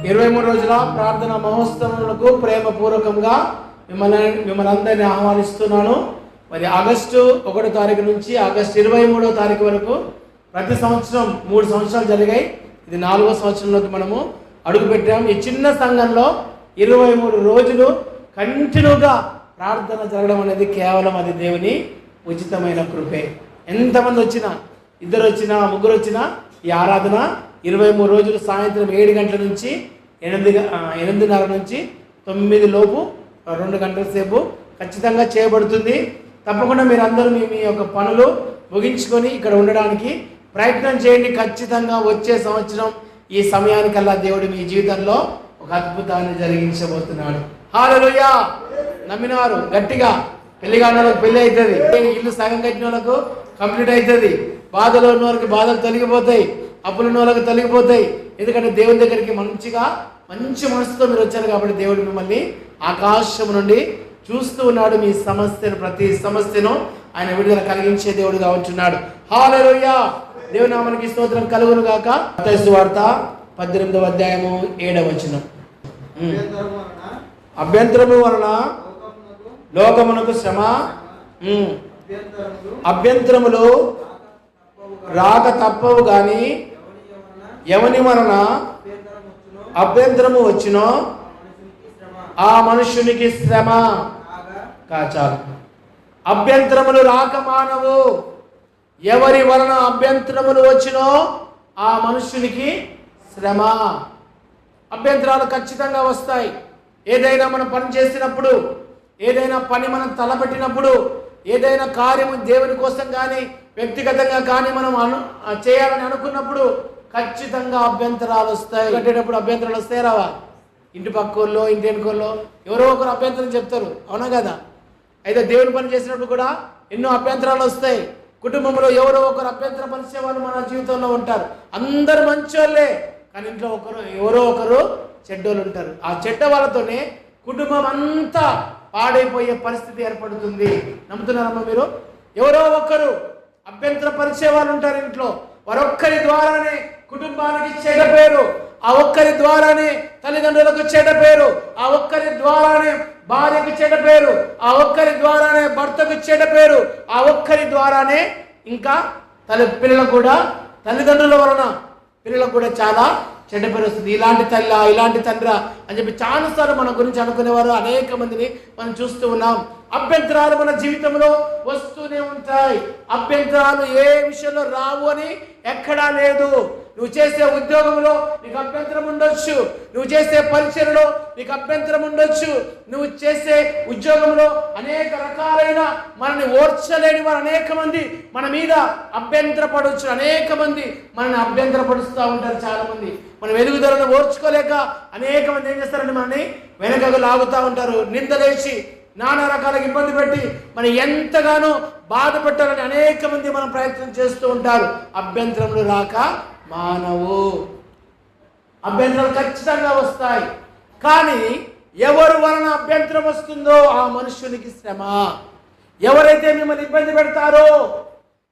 23 రోజుల ప్రార్థన మహోత్సవములకు ప్రేమపూర్వకంగా మిమ్మల్ని అందరినీ ఆహ్వానిస్తున్నాను. మరి ఆగస్టు 1వ తారీఖు నుంచి ఆగస్టు 23వ తారీఖు వరకు ప్రతి సంవత్సరం 3 సంవత్సరాలు జరిగాయి. ఇది 4వ సంవత్సరంలోకి మనము అడుగుపెట్టాము. ఈ చిన్న సంఘంలో 23 రోజులు కంటిన్యూగా ప్రార్థన జరగడం అనేది కేవలం అది దేవుని ఉచితమైన కృపే. ఎంతమంది వచ్చినా, 2 వచ్చినా, 3 వచ్చినా ఈ ఆరాధన 23 రోజులు సాయంత్రం 7 గంటల నుంచి 8:30 నుంచి 9 లోపు 2 గంటల సేపు ఖచ్చితంగా చేయబడుతుంది. తప్పకుండా మీరందరూ మీ యొక్క పనులు ముగించుకొని ఇక్కడ ఉండడానికి ప్రయత్నం చేయండి. ఖచ్చితంగా వచ్చే సంవత్సరం ఈ సమయానికల్లా దేవుడు మీ జీవితంలో ఒక అద్భుతాన్ని జరిగించబోతున్నాడు. హల్లెలూయా. నమ్మినారు గట్టిగా. పెళ్లి కాని వాళ్ళకి పెళ్లి అవుతుంది, ఇల్లు సగం కట్టిన వాళ్ళకు కంప్లీట్ అవుతుంది, బాధలో ఉన్న వాళ్ళకి బాధలు తొలగిపోతాయి, అప్పులు ఉన్న వాళ్ళకి తొలగిపోతాయి. ఎందుకంటే దేవుని దగ్గరికి మంచి మనసుతో మీరు వచ్చారు కాబట్టి దేవుడు మిమ్మల్ని ఆకాశం నుండి చూస్తూ ఉన్నాడు. మీ సమస్యను, ప్రతి సమస్యను ఆయన విడుదల కలిగించే దేవుడుగా ఉంటున్నాడు. హల్లెలూయా. దేవుని నామానికి స్తోత్రం కలుగును గాక. మత్తయి సువార్త 18వ అధ్యాయము 7వ వచనం. అభ్యంతరము వలన లోకమునకు శ్రమ, అభ్యంతరములు రాక తప్పవు గాని ఎవని వలన అభ్యంతరము వచ్చినో ఆ మనుష్యునికి శ్రమ. చాలు. అభ్యంతరములు రాక మానవు. ఎవరి వలన అభ్యంతరములు వచ్చినో ఆ మనుష్యునికి శ్రమ. అభ్యంతరాలు ఖచ్చితంగా వస్తాయి. ఏదైనా మనం పని చేసినప్పుడు, ఏదైనా పని మనం తలపెట్టినప్పుడు, ఏదైనా కార్యము దేవుని కోసం కానీ వ్యక్తిగతంగా కానీ మనం చేయాలని అనుకున్నప్పుడు ఖచ్చితంగా అభ్యంతరాలు వస్తాయి. కట్టేటప్పుడు అభ్యంతరాలు వస్తాయి రావా? ఇంటి పక్కోళ్ళు, ఇంటి వెనుకోళ్ళు ఎవరో ఒకరు అభ్యంతరం చెప్తారు, అవునా కదా? అయితే దేవుని పని చేసినప్పుడు కూడా ఎన్నో అభ్యంతరాలు వస్తాయి. కుటుంబంలో ఎవరో ఒకరు అభ్యంతరం పరిచే వాళ్ళు మన జీవితంలో ఉంటారు. అందరు మంచోళ్ళే, కానీ ఇంట్లో ఎవరో ఒకరు చెడ్డోళ్ళు ఉంటారు. ఆ చెడ్డ వాళ్ళతోనే కుటుంబం అంతా పాడైపోయే పరిస్థితి ఏర్పడుతుంది. నమ్ముతున్నారమ్మా మీరు? ఎవరో ఒకరు అభ్యంతర పరిచే వాళ్ళు ఉంటారు ఇంట్లో. వారొక్కరి ద్వారానే కుటుంబానికి చెడ్డ పేరు, ఆ ఒక్కరి ద్వారానే తల్లిదండ్రులకు చెడ్డ పేరు, ఆ ఒక్కరి ద్వారానే భార్యకు చెడ్డ పేరు, ఆ ఒక్కరి ద్వారానే భర్తకు చెడ్డ పేరు, ఆ ఒక్కరి ద్వారానే ఇంకా పిల్లలకు కూడా, తల్లిదండ్రుల వలన పిల్లలకు కూడా చాలా చెడ్డ పేరు వస్తుంది. ఇలాంటి తల్లి, ఇలాంటి తండ్రి అని చెప్పి చాలాసార్లు మన గురించి అనుకునేవారు అనేక మందిని మనం చూస్తూ ఉన్నాం. అభ్యంతరాలు మన జీవితంలో వస్తూనే ఉంటాయి. అభ్యంతరాలు ఏ విషయంలో రావు అని ఎక్కడా లేదు. నువ్వు చేసే ఉద్యోగంలో నీకు అభ్యంతరం ఉండొచ్చు, నువ్వు చేసే పరిచయలో నీకు అభ్యంతరం ఉండొచ్చు, నువ్వు చేసే ఉద్యోగంలో అనేక రకాలైన మనల్ని ఓర్చలేని వారు అనేక మంది మన మీద అభ్యంతరపడవచ్చు. అనేక మంది మనల్ని అభ్యంతరపడుస్తూ ఉంటారు. చాలా మంది మన ఎదుగుదలను ఓర్చుకోలేక అనేక మంది ఏం చేస్తారంటే మనల్ని వెనకకు లాగుతూ ఉంటారు. నిందలేసి నానా రకాలుగా ఇబ్బంది పెట్టి మనం ఎంతగానో బాధ పెట్టాలని అనేక మంది మనం ప్రయత్నం చేస్తూ ఉంటారు. అభ్యంతరములు రాక మానవు. అభ్యంతరాలు ఖచ్చితంగా వస్తాయి, కానీ ఎవరి వలన అభ్యంతరం వస్తుందో ఆ మనుష్యునికి శ్రమ. ఎవరైతే మిమ్మల్ని ఇబ్బంది పెడతారో,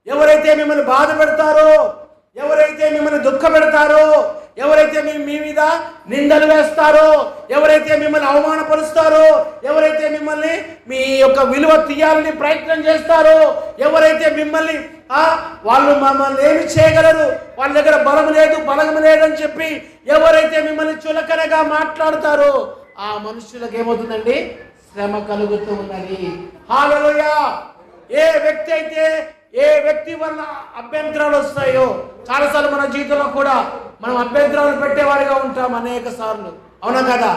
ఎవరైతే మిమ్మల్ని బాధ పెడతారో, ఎవరైతే మిమ్మల్ని దుఃఖ పెడతారో, ఎవరైతే మీ మీద నిందలు వేస్తారో, ఎవరైతే మిమ్మల్ని అవమానపరుస్తారో, ఎవరైతే మిమ్మల్ని మీ యొక్క విలువ తీయాలని ప్రయత్నం చేస్తారో, ఎవరైతే మిమ్మల్ని వాళ్ళు మమ్మల్ని ఏమి చేయగలరు, వాళ్ళ దగ్గర బలం లేదని చెప్పి ఎవరైతే మిమ్మల్ని చులకనగా మాట్లాడతారో ఆ మనుషులకు ఏమవుతుందండి? శ్రమ కలుగుతూ ఉన్నది. హల్లెలూయా. ఏ వ్యక్తి వల్ల అభ్యంతరాలు వస్తాయో, చాలాసార్లు మన జీవితంలో కూడా మనం అభ్యంతరాలు పెట్టేవారిగా ఉంటాం అనేక సార్లు, అవునా కదా?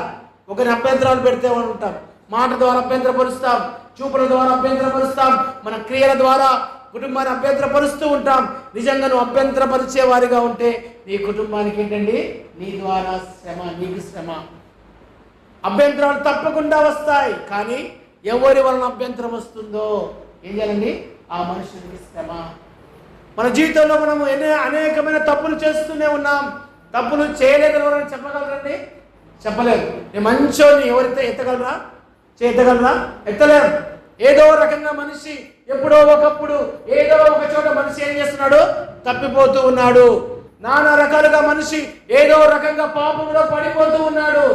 ఒకరిని అభ్యంతరాలు పెడితే ఉంటాం, మాట ద్వారా అభ్యంతరపరుస్తాం, చూపుల ద్వారా అభ్యంతరపరుస్తాం, మన క్రియల ద్వారా కుటుంబాన్ని అభ్యంతరపరుస్తూ ఉంటాం. నిజంగా నువ్వు అభ్యంతరపరిచే వారిగా ఉంటే నీ కుటుంబానికి ఏంటండి? నీ ద్వారా శ్రమ, నీకు శ్రమ. అభ్యంతరాలు తప్పకుండా వస్తాయి, కానీ ఎవరి వలన అభ్యంతరం వస్తుందో ఏం చేయాలండి? ఆ మనుషునికి శ్రమ. మన జీవితంలో మనము అనేకమైన తప్పులు చేస్తూనే ఉన్నాం. తప్పులు చేయలేదని ఎవరైనా చెప్పగలరండి? చెప్పలేరు. నేను మంచోని ఎవరైతే ఎత్తగలరా? ఎత్తలేరు. ఏదో రకంగా మనిషి ఎప్పుడో ఒకప్పుడు ఏదో ఒక చోట మనిషి ఏం చేస్తున్నాడు? తప్పిపోతూ ఉన్నాడు. నానా రకాలుగా మనిషి ఏదో రకంగా పాపంలో పడిపోతూ ఉన్నాడు.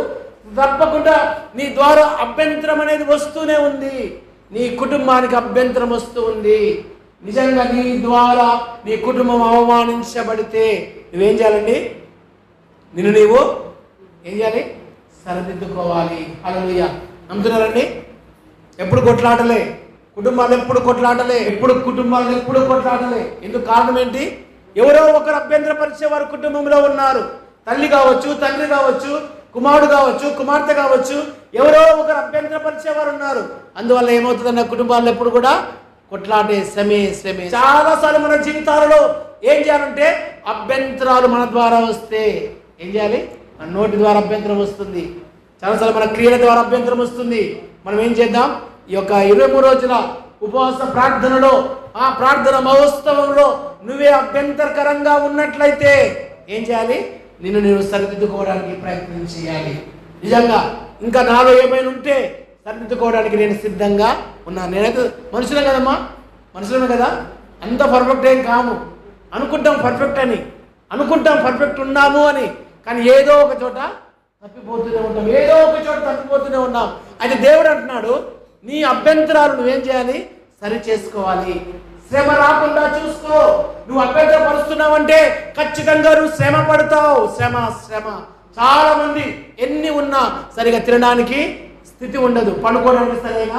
తప్పకుండా నీ ద్వారా అభ్యంతరం అనేది వస్తూనే ఉంది. నీ కుటుంబానికి అభ్యంతరం వస్తూ ఉంది. నిజంగా నీ ద్వారా నీ కుటుంబం అవమానించబడితే నువ్వేం చేయాలండి? నీవు ఏం చేయాలి? సరిదిద్దుకోవాలి. హల్లెలూయా. నమ్ముతున్నారండి? ఎప్పుడు కొట్లాటలే కుటుంబాలు, ఎప్పుడు కొట్లాటలే, ఎప్పుడు కొట్లాటలే. ఎందుకు? కారణం ఏంటి? ఎవరో ఒకరు అభ్యంతరపరిచే వారు కుటుంబంలో ఉన్నారు. తల్లి కావచ్చు, తండ్రి కావచ్చు, కుమారుడు కావచ్చు, కుమార్తె కావచ్చు, ఎవరో ఒకరు అభ్యంతరపరిచేవారు ఉన్నారు. అందువల్ల ఏమవుతుందన్న కుటుంబాల్లో ఎప్పుడు కూడా కొట్లాటే, శ్రమే. చాలాసార్లు మన జీవితాలలో ఏం చేయాలంటే అభ్యంతరాలు మన ద్వారా వస్తే ఏం చేయాలి? మన నోటి ద్వారా అభ్యంతరం వస్తుంది. చాలాసార్లు మన క్రియల ద్వారా అభ్యంతరం వస్తుంది. మనం ఏం చేద్దాం? ఈ యొక్క 23 రోజుల ఉపవాస ప్రార్థనలో, ఆ ప్రార్థన మహోత్సవంలో నువ్వే అభ్యంతరకరంగా ఉన్నట్లయితే ఏం చేయాలి? నీవు సరిదిద్దుకోవడానికి ప్రయత్నం చేయాలి. నిజంగా ఇంకా నాలో ఏమైనా ఉంటే సరిదిద్దుకోవడానికి నేను సిద్ధంగా ఉన్నాను. నేనైతే మనుషులే కదమ్మా, మనుషులమే కదా, అంత పర్ఫెక్ట్ ఏం కాము. అనుకుంటాం పర్ఫెక్ట్ అని, అనుకుంటాం పర్ఫెక్ట్ ఉన్నాము అని, కానీ ఏదో ఒక చోట తప్పిపోతూనే ఉన్నాం. అయితే దేవుడు అంటున్నాడు, నీ అభ్యంతరాలు నువ్వేం చేయాలి? సరి చేసుకోవాలి. శ్రమ రాకుండా చూసుకో. నువ్వు అభ్యంతరపరుస్తున్నావంటే ఖచ్చితంగా నువ్వు శ్రమ పడతావు. శ్రమ. చాలా మంది ఎన్ని ఉన్నా సరిగా తినడానికి స్థితి ఉండదు, పడుకోవడానికి సరైన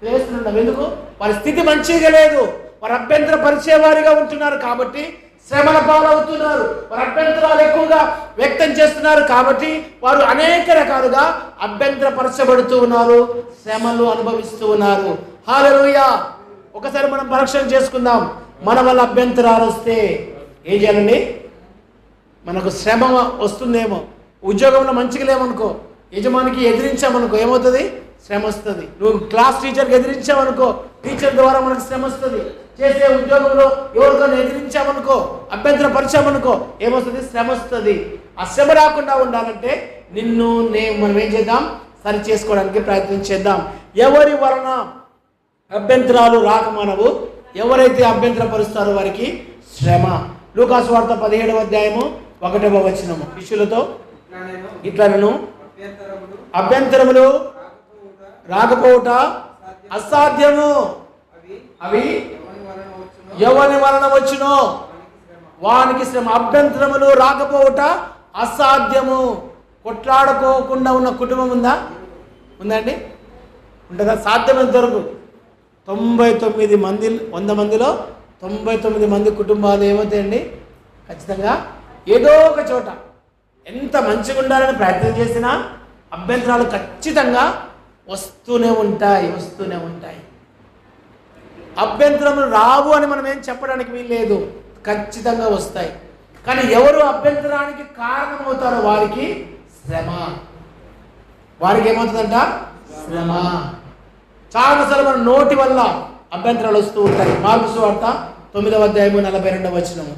ప్లేస్ ఉండదు. ఎందుకు? వారి స్థితి మంచిగా లేదు. వారు అభ్యంతర పరిచేవారిగా ఉంటున్నారు కాబట్టి శ్రమల పాలవుతున్నారు. వారు అభ్యంతరాలు ఎక్కువగా వ్యక్తం చేస్తున్నారు కాబట్టి వారు అనేక రకాలుగా అభ్యంతరపరచబడుతూ ఉన్నారు, శ్రమలు అనుభవిస్తూ ఉన్నారు. హల్లెలూయా. ఒకసారి మనం పరీక్షణ చేసుకుందాం. మన వల్ల అభ్యంతరాలు వస్తే ఏం చేయాలండి? మనకు శ్రమ వస్తుందేమో. ఉద్యోగంలో మంచిగా లేమనుకో, యజమానికి ఎదిరించామనుకో, ఏమవుతుంది? శ్రమ వస్తుంది. నువ్వు క్లాస్ టీచర్కి ఎదిరించావనుకో, టీచర్ ద్వారా మనకు శ్రమ వస్తుంది. చేసే ఉద్యోగంలో ఎవరికైనా ఎదిరించామనుకో, అభ్యంతరపరిచామనుకో, ఏమొస్తుంది? శ్రమ వస్తుంది. ఆ శ్రమ రాకుండా ఉండాలంటే మనం ఏం చేద్దాం? సరి చేసుకోవడానికి ప్రయత్నం చేద్దాం. ఎవరి వలన అభ్యంతరాలు రాకమానవు, ఎవరైతే అభ్యంతరపరుస్తారో వారికి శ్రమ. లూకాసు వార్త 17వ అధ్యాయము 1వ వచనము. శిష్యులతో ఇట్లనను అభ్యంతరములు రాకపోవుట అసాధ్యము. అవి ఎవరి వలన వచ్చునో వానికి శ్రమ. అభ్యంతరములు రాకపోవుట అసాధ్యము. కొట్లాడుకోకుండా ఉన్న కుటుంబం ఉందా? ఉందండి? ఉంటుందా? సాధ్యమైనంత వరకు 99 మంది, 100 మందిలో 99 మంది కుటుంబాలు ఏమవుతాయండి? ఖచ్చితంగా ఏదో ఒక చోట ఎంత మంచిగా ఉండాలని ప్రయత్నం చేసినా అభ్యంతరాలు ఖచ్చితంగా వస్తూనే ఉంటాయి. అభ్యంతరములు రావు అని మనం ఏం చెప్పడానికి వీల్లేదు, ఖచ్చితంగా వస్తాయి. కానీ ఎవరు అభ్యంతరానికి కారణమవుతారో వారికి శ్రమ. వారికి ఏమవుతుందంట? శ్రమ. చాలాసార్లు మన నోటి వల్ల అభ్యంతరాలు వస్తూ ఉంటాయి. మార్కు సువార్త 9వ అధ్యాయము 42వ వచనము.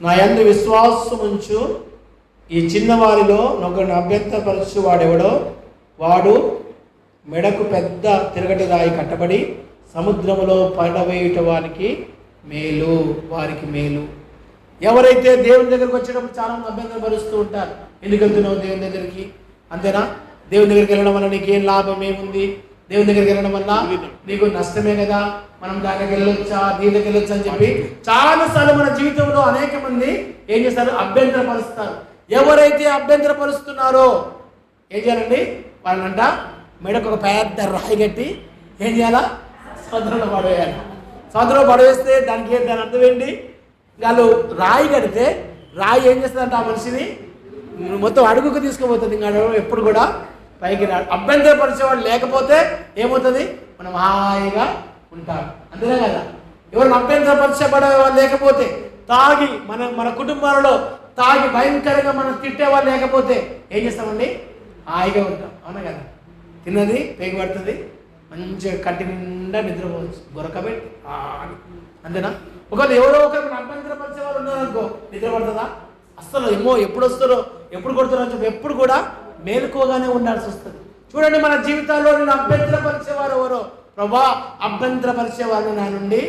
నా యందు విశ్వాసం ఉంచు ఈ చిన్నవారిలో నొకరిని అభ్యంతరపరచు వాడెవడో వాడు మెడకు పెద్ద తిరగటి రాయి కట్టబడి సముద్రములో పడవేయుట వారికి మేలు. ఎవరైతే దేవుని దగ్గరికి వచ్చేటప్పుడు చాలా మంది అభ్యంతరపరుస్తూ ఉంటారు. ఎందుకు వెళ్తున్నావు దేవుని దగ్గరికి? అంతేనా? దేవుని దగ్గరికి వెళ్ళడం వల్ల నీకేం లాభం ఏముంది? దేవుని దగ్గరికి వెళ్ళడం వల్ల నీకు నష్టమే కదా, మనం దానికి వెళ్ళొచ్చా, దీని దగ్గరికి వెళ్ళొచ్చా అని చెప్పి చాలాసార్లు మన జీవితంలో అనేక మంది ఏం చేస్తారు? అభ్యంతరపరుస్తారు. ఎవరైతే అభ్యంతరపరుస్తున్నారో ఏం చేయాలండి? వాళ్ళంట మెడకు ఒక పెద్ద రాయి కట్టి ఏం చేయాలా? సముద్రంలో పడవేయాలి. సముద్రంలో పడవేస్తే దాని అర్థం ఏంటి? వాళ్ళు రాయి కడితే రాయి ఏం చేస్తుందంట? ఆ మనిషిని మొత్తం అడుగుకు తీసుకుపోతుంది. ఇంకా ఎప్పుడు కూడా పైకి రాడు. అభ్యంతరపరిచేవాడు లేకపోతే ఏమవుతుంది? మనం హాయిగా ఉంటాం. అంతేనే కదా? ఎవరిని అభ్యంతరపరిచబడే వాళ్ళు లేకపోతే, తాగి మన కుటుంబాలలో తాగి భయంకరంగా మనం తిట్టేవాళ్ళు లేకపోతే ఏం చేస్తామండి? హాయిగా ఉంటాం. అవునా కదా? తిన్నది పేగి పడుతుంది, మంచిగా కంటి నిండా నిద్రపోవచ్చు, గొరకబెట్టి. అంతేనా? ఒకవేళ ఎవరో ఒకరు అభ్యంతరపరిచే వాళ్ళు ఉన్నారనుకో, నిద్ర పడుతుందా? అస్సలు ఎప్పుడు వస్తారో, ఎప్పుడు కొడుతారో అని చెప్పి ఎప్పుడు కూడా మేలుకోగానే ఉండాల్సి వస్తుంది. చూడండి, మన జీవితాల్లో నేను అభ్యంతరపరిచేవారు ఎవరో, ప్రభా అభ్యంతరపరిచేవారు నా నుండి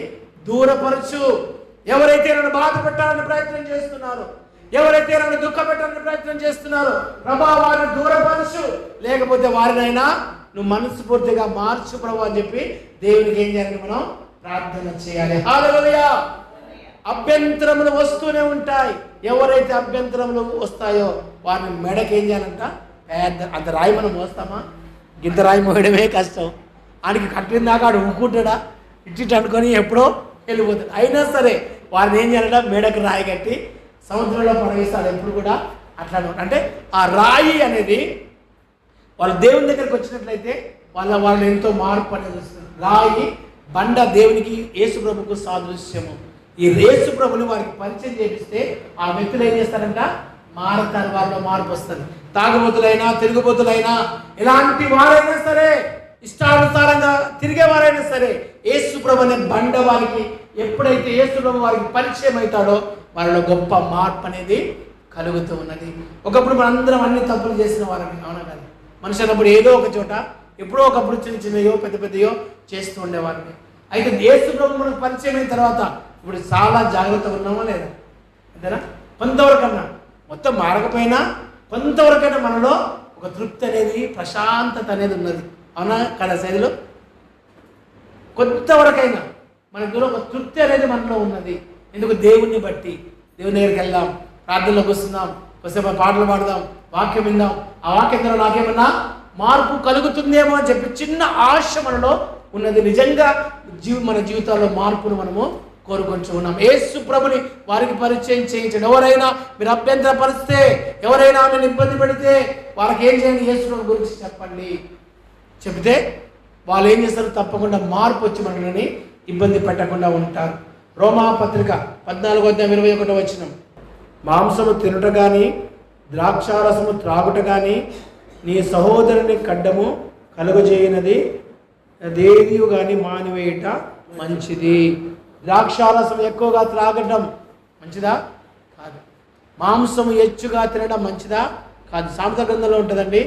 దూరపరచు. ఎవరైతే నన్ను బాధ పెట్టాలని ప్రయత్నం చేస్తున్నారో, ఎవరైతే నన్ను దుఃఖపెట్టాలని ప్రయత్నం చేస్తున్నారో ప్రభా వారిని దూరపరచు, లేకపోతే వారినైనా నువ్వు మనస్ఫూర్తిగా మార్చు ప్రభు అని చెప్పి దేవునికి ఏం చేయాలని మనం ప్రార్థన చేయాలి. హల్లెలూయా. అభ్యంతరములు వస్తూనే ఉంటాయి. ఎవరైతే అభ్యంతరములు వస్తాయో వారిని మెడకి ఏం చేయాలంట, పెద్ద అంత రాయి మనం మోస్తామా? గింత రాయి మోయడమే కష్టం. ఆయనకి కట్టిన దాకా ఆడు ఊకుంటాడా, ఇట్టి అనుకొని ఎప్పుడో వెళ్ళిపోతాడు. అయినా సరే వారిని ఏం చేయాలంట, మెడకు రాయి కట్టి సముద్రంలో పడవేస్తాడు. ఎప్పుడు కూడా అట్లా అంటే ఆ రాయి అనేది వాళ్ళ దేవుని దగ్గరికి వచ్చినట్లయితే వాళ్ళు ఎంతో మార్పు అనేది వస్తుంది. రాయి బండ దేవునికి యేసు ప్రభుకు సాదృశ్యము. ఈ యేసు ప్రభుని వారికి పరిచయం చేపిస్తే ఆ వ్యక్తులు ఏం చేస్తారంట, మారతారు. వాళ్ళలో మార్పు వస్తుంది. తాగుబోతులైనా తిరుగుబోతులైనా ఎలాంటి వారైనా సరే, ఇష్టానుసారంగా తిరిగేవారైనా సరే, యేసు ప్రభు అనే బండ వారికి ఎప్పుడైతే యేసు ప్రభు వారికి పరిచయం అవుతాడో వాళ్ళలో గొప్ప మార్పు అనేది కలుగుతూ ఉన్నది. ఒకప్పుడు మనందరం అన్ని తప్పులు చేసిన వారని, అవునా కదా? మనిషి అన్నప్పుడు ఏదో ఒక చోట ఎప్పుడో ఒకప్పుడు చిన్న చిన్నయో పెద్ద పెద్దయో చేస్తూ ఉండేవారిని. అయితే యేసు ప్రభు మనకు పరిచయం అయిన తర్వాత ఇప్పుడు చాలా జాగ్రత్తగా ఉన్నామా లేదా? అంతేనా? కొంతవరకన్నా, మొత్తం మారకపోయినా కొంతవరకైనా మనలో ఒక తృప్తి అనేది, ప్రశాంతత అనేది ఉన్నది. అవునా కదా శైలిలో? కొంతవరకైనా మనకు ఒక తృప్తి అనేది మనలో ఉన్నది. ఎందుకు? దేవుణ్ణి బట్టి. దేవుని దగ్గరికి వెళ్దాం, ప్రార్థనలోకి వస్తున్నాం, కొద్దిసేపు పాటలు పాడదాం, వాక్యం విందాం. ఆ వాక్యం ద్వారా నాకేమన్నా మార్పు కలుగుతుందేమో అని చెప్పి చిన్న ఆశ మనలో ఉన్నది. నిజంగా మన జీవితాల్లో మార్పును మనము కోరుకుంటూ ఉన్నాం. యేసు ప్రభుని వారికి పరిచయం చేయించండి. ఎవరైనా మీరు అభ్యంతర పరిస్తే, ఎవరైనా ఆమెను ఇబ్బంది పెడితే వారికి ఏం చేయండి, యేసు ప్రభు గురించి చెప్పండి. చెబితే వాళ్ళు ఏం చేస్తారు, తప్పకుండా మార్పు వచ్చి మనల్ని ఇబ్బంది పెట్టకుండా ఉంటారు. రోమా పత్రిక 14:21 మాంసము తినుట కానీ ద్రాక్షారసము త్రాగుట కానీ నీ సహోదరుని ఖడ్డము కలుగజేయనది దేనియు కానీ మానివేయట మంచిది. ద్రాక్షారసం ఎక్కువగా త్రాగటం మంచిదా? కాదు. మాంసము ఎచ్చుగా తినడం మంచిదా? కాదు. సామెతల గ్రంథంలో ఉంటుందండి,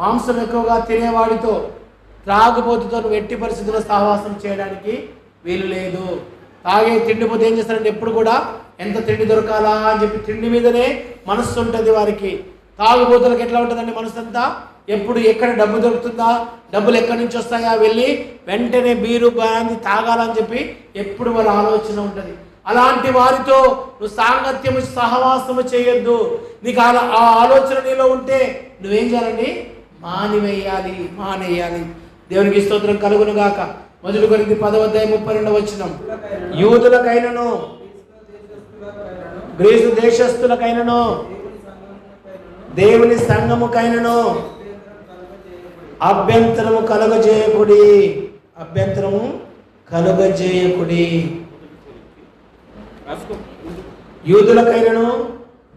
మాంసం ఎక్కువగా తినేవాడితో త్రాగుబోతుతో నువ్వు ఎట్టి పరిస్థితుల్లో సహవాసం చేయడానికి వీలు లేదు. తాగే తిండిపోతే ఏం చేస్తారంటే ఎప్పుడు కూడా ఎంత తిండి దొరకాలా అని చెప్పి తిండి మీదనే మనస్సు ఉంటుంది వారికి. తాగుబోతులకు ఎట్లా ఉంటుందండి మనసు అంతా? ఎప్పుడు ఎక్కడ డబ్బు దొరుకుతుందా, డబ్బులు ఎక్కడి నుంచి వస్తాయా, వెళ్ళి వెంటనే బీరు బ్రాంది తాగాలని చెప్పి ఎప్పుడు వాళ్ళ ఆలోచన ఉంటుంది. అలాంటి వారితో నువ్వు సాంగత్యము సహవాసము చేయొద్దు. నీకు ఆ ఆలోచన నీలో ఉంటే నువ్వేం చేయాలండి, మానేయాలి. దేవునికి స్తోత్రం కలుగును గాక. 1 కొరింథీ 10:32 యూదులకైనను గ్రీసు దేశస్థులకైనను దేవుని సంఘముకైనను అభ్యంతరము కలుగజేయకుడి. యూదులకైనను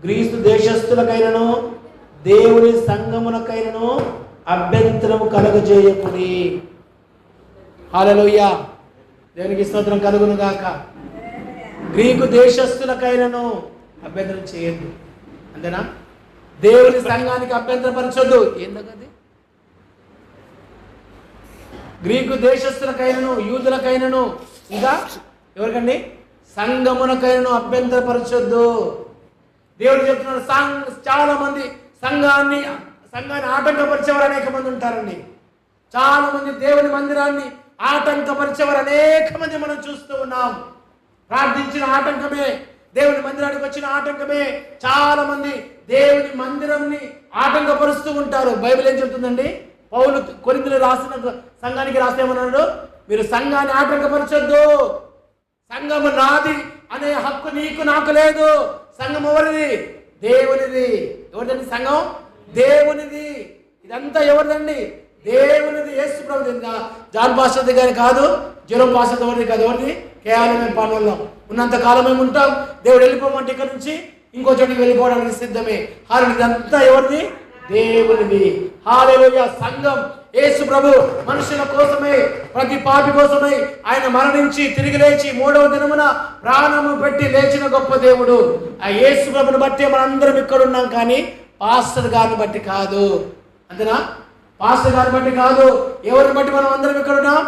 గ్రీసు దేశస్థులకైనను దేవుని సంఘమునకైనను అభ్యంతరము కలుగజేయకుడి. హల్లెలూయా. దేవునికి స్తోత్రం కలుగును గాక. గ్రీకు దేశస్థులకైనను అభ్యంతరం చేయొద్దు. అంతేనా? దేవుని సంఘానికి అభ్యంతరపరచొద్దు. ఏందది? గ్రీకు దేశస్థులకైనను యూదులకైనను ఇంకా ఎవరికండి, సంఘమునకైనను అభ్యంతరపరచొద్దు. దేవుడు చెప్తున్నాడు, చాలా మంది సంఘాన్ని ఆటంకపరిచేవారు అనేక మంది ఉంటారండి. చాలా మంది దేవుని మందిరాన్ని ఆటంకపరిచేవారు అనేక మంది మనం చూస్తూ ఉన్నాం. ప్రార్థించిన ఆటంకమే, దేవుని మందిరానికి వచ్చిన ఆటంకమే. చాలా మంది దేవుని మందిరాన్ని ఆటంకపరుస్తూ ఉంటారు. బైబిల్ ఏం చెప్తుందండి? పౌలు కొరింథీయులు రాసిన సంఘానికి రాసేమన్నాడు, మీరు సంఘాన్ని ఆటంకపరచొద్దు. సంఘము నాది అనే హక్కు నీకు నాకు లేదు. సంఘం ఎవరిది? దేవునిది. ఎవరిదండి సంఘం? దేవునిది. ఇదంతా ఎవరిదండి? దేవునిది. యేసు ప్రభుది. జాన్ పాస్టర్ గారి కాదు, జెరోం పాస్టర్ ఎవరిది కాదు. ఎవరిది? కేవలం మేము పనుల్లో ఉన్నంత కాలం మేము ఉంటాం. దేవుడు వెళ్ళిపోమంటే ఇక్కడ నుంచి ఇంకో చోటికి వెళ్ళిపోవడానికి సిద్ధమే. ఇదంతా ఎవరిది? దేవునిది. హల్లెలూయా. సంఘం యేసు ప్రభు మనుషుల కోసమే, ప్రతి పాపి కోసమే ఆయన మరణించి తిరిగి లేచి 3వ దినమున ప్రాణము పెట్టి లేచిన గొప్ప దేవుడు. ఆ యేసు ప్రభుని బట్టి మనందరం ఇక్కడ ఉన్నాం, కానీ పాస్టర్ గారిని బట్టి కాదు. అంతేనా? పాస్టర్ గారిని బట్టి కాదు. ఎవరిని బట్టి మనం అందరం ఇక్కడ ఉన్నాం?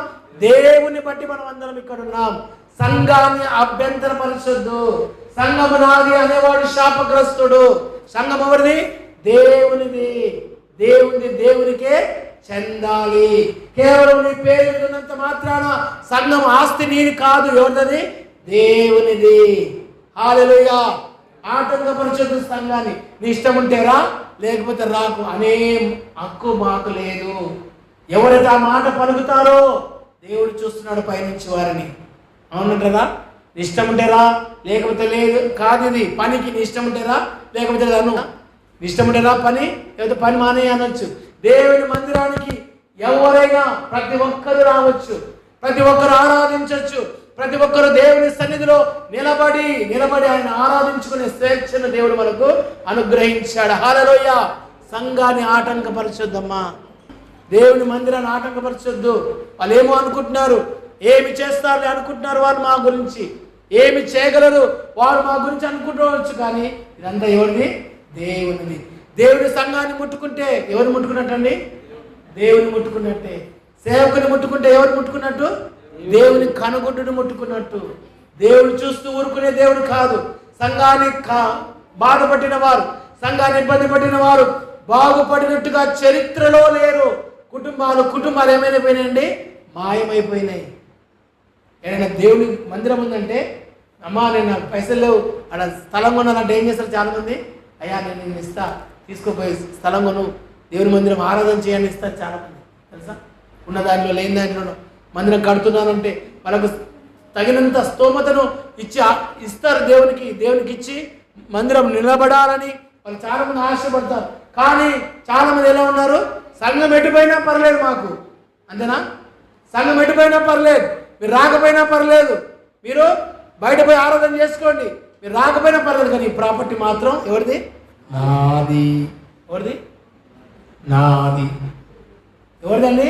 దేవుని బట్టి మనం అందరం ఇక్కడ ఉన్నాం. సంఘాన్ని అభ్యంతరపరచొద్దు. సంఘము నాది అనేవాడు శాపగ్రస్తుడు. సంఘం ఎవరిది? దేవునిది. దేవునికే చెందాలి. కేవలం నీ పేరు విన్నంత మాత్రాన సంఘం ఆస్తి నీది కాదు. ఎవరిది? దేవునిది. హల్లెలూయా. ఆటంకపరచొద్దు సంఘాన్ని. నీ ఇష్టం ఉంటే రా, లేకపోతే రాకు అనే హక్కు మాకు లేదు. ఎవరైతే ఆ మాట పలుకుతారో దేవుడు చూస్తున్నాడు పైనుంచి వారిని. అవునంటారా? నీ ఇష్టం ఉంటే రా, లేకపోతే లేదు. కాదు ఇది పనికి. నీ ఇష్టం ఉంటే రా, లేకపోతే రాను. నీ ఇష్టం ఉంటే రా పని, లేకపోతే పని మానే అనొచ్చు. దేవుని మందిరానికి ఎవరైనా ప్రతి ఒక్కరు రావచ్చు, ప్రతి ఒక్కరు ఆరాధించవచ్చు, ప్రతి ఒక్కరు దేవుని సన్నిధిలో నిలబడి ఆయన ఆరాధించుకునే స్వేచ్ఛను దేవుడు మనకు అనుగ్రహించాడు. హల్లెలూయా. సంఘాన్ని ఆటంకపరచొద్దమ్మా. దేవుని మందిరాన్ని ఆటంకపరచొద్దు. వాళ్ళు ఏమో అనుకుంటున్నారు, ఏమి చేస్తారు అనుకుంటున్నారు వాళ్ళు మా గురించి, ఏమి చేయగలరు వారు మా గురించి అనుకుంటవచ్చు. కానీ ఇదంతా ఎవరిది? దేవునిది. దేవుని సంఘాన్ని ముట్టుకుంటే ఎవరు ముట్టుకున్నట్టండి? దేవుని ముట్టుకున్నట్టే. సేవకుని ముట్టుకుంటే ఎవరు ముట్టుకున్నట్టు? దేవుని కనుగుడ్డును ముట్టుకున్నట్టు. దేవుడు చూస్తూ ఊరుకునే దేవుడు కాదు. సంఘాన్ని బాధపడిన వారు, సంఘాన్ని ఇబ్బంది పడిన వారు బాగుపడినట్టుగా చరిత్రలో లేరు. కుటుంబాలు ఏమైనా పోయినాయండి? మాయమైపోయినాయి. ఏదైనా దేవుని మందిరం ఉందంటే, అమ్మా నేను నాకు పైసలు లేవు, అక్కడ స్థలం కొనాలంటే ఏం చేస్తారు చాలామంది? అయ్యా నేను ఇస్తా, తీసుకుపోయి స్థలం కొను, దేవుని మందిరం ఆరాధన చేయని ఇస్తారు చాలామంది. తెలుసా? ఉన్న దాంట్లో లేని దాంట్లో మందిరం కడుతున్నానంటే వాళ్ళకు తగినంత స్తోమతను ఇస్తారు దేవునికి ఇచ్చి మందిరం నిలబడాలని వాళ్ళు చాలామంది ఆశపడతారు. కానీ చాలామంది ఎలా ఉన్నారు? సంఘం ఎటుపోయినా పర్లేదు మాకు, అంతేనా? సంఘం ఎటుపోయినా పర్లేదు, మీరు రాకపోయినా పర్లేదు, మీరు బయట పోయి ఆరాధన చేసుకోండి, మీరు రాకపోయినా పర్లేదు, కానీ ఈ ప్రాపర్టీ మాత్రం ఎవరిది? నాది. ఎవరిది? నాది. ఎవరిదండి?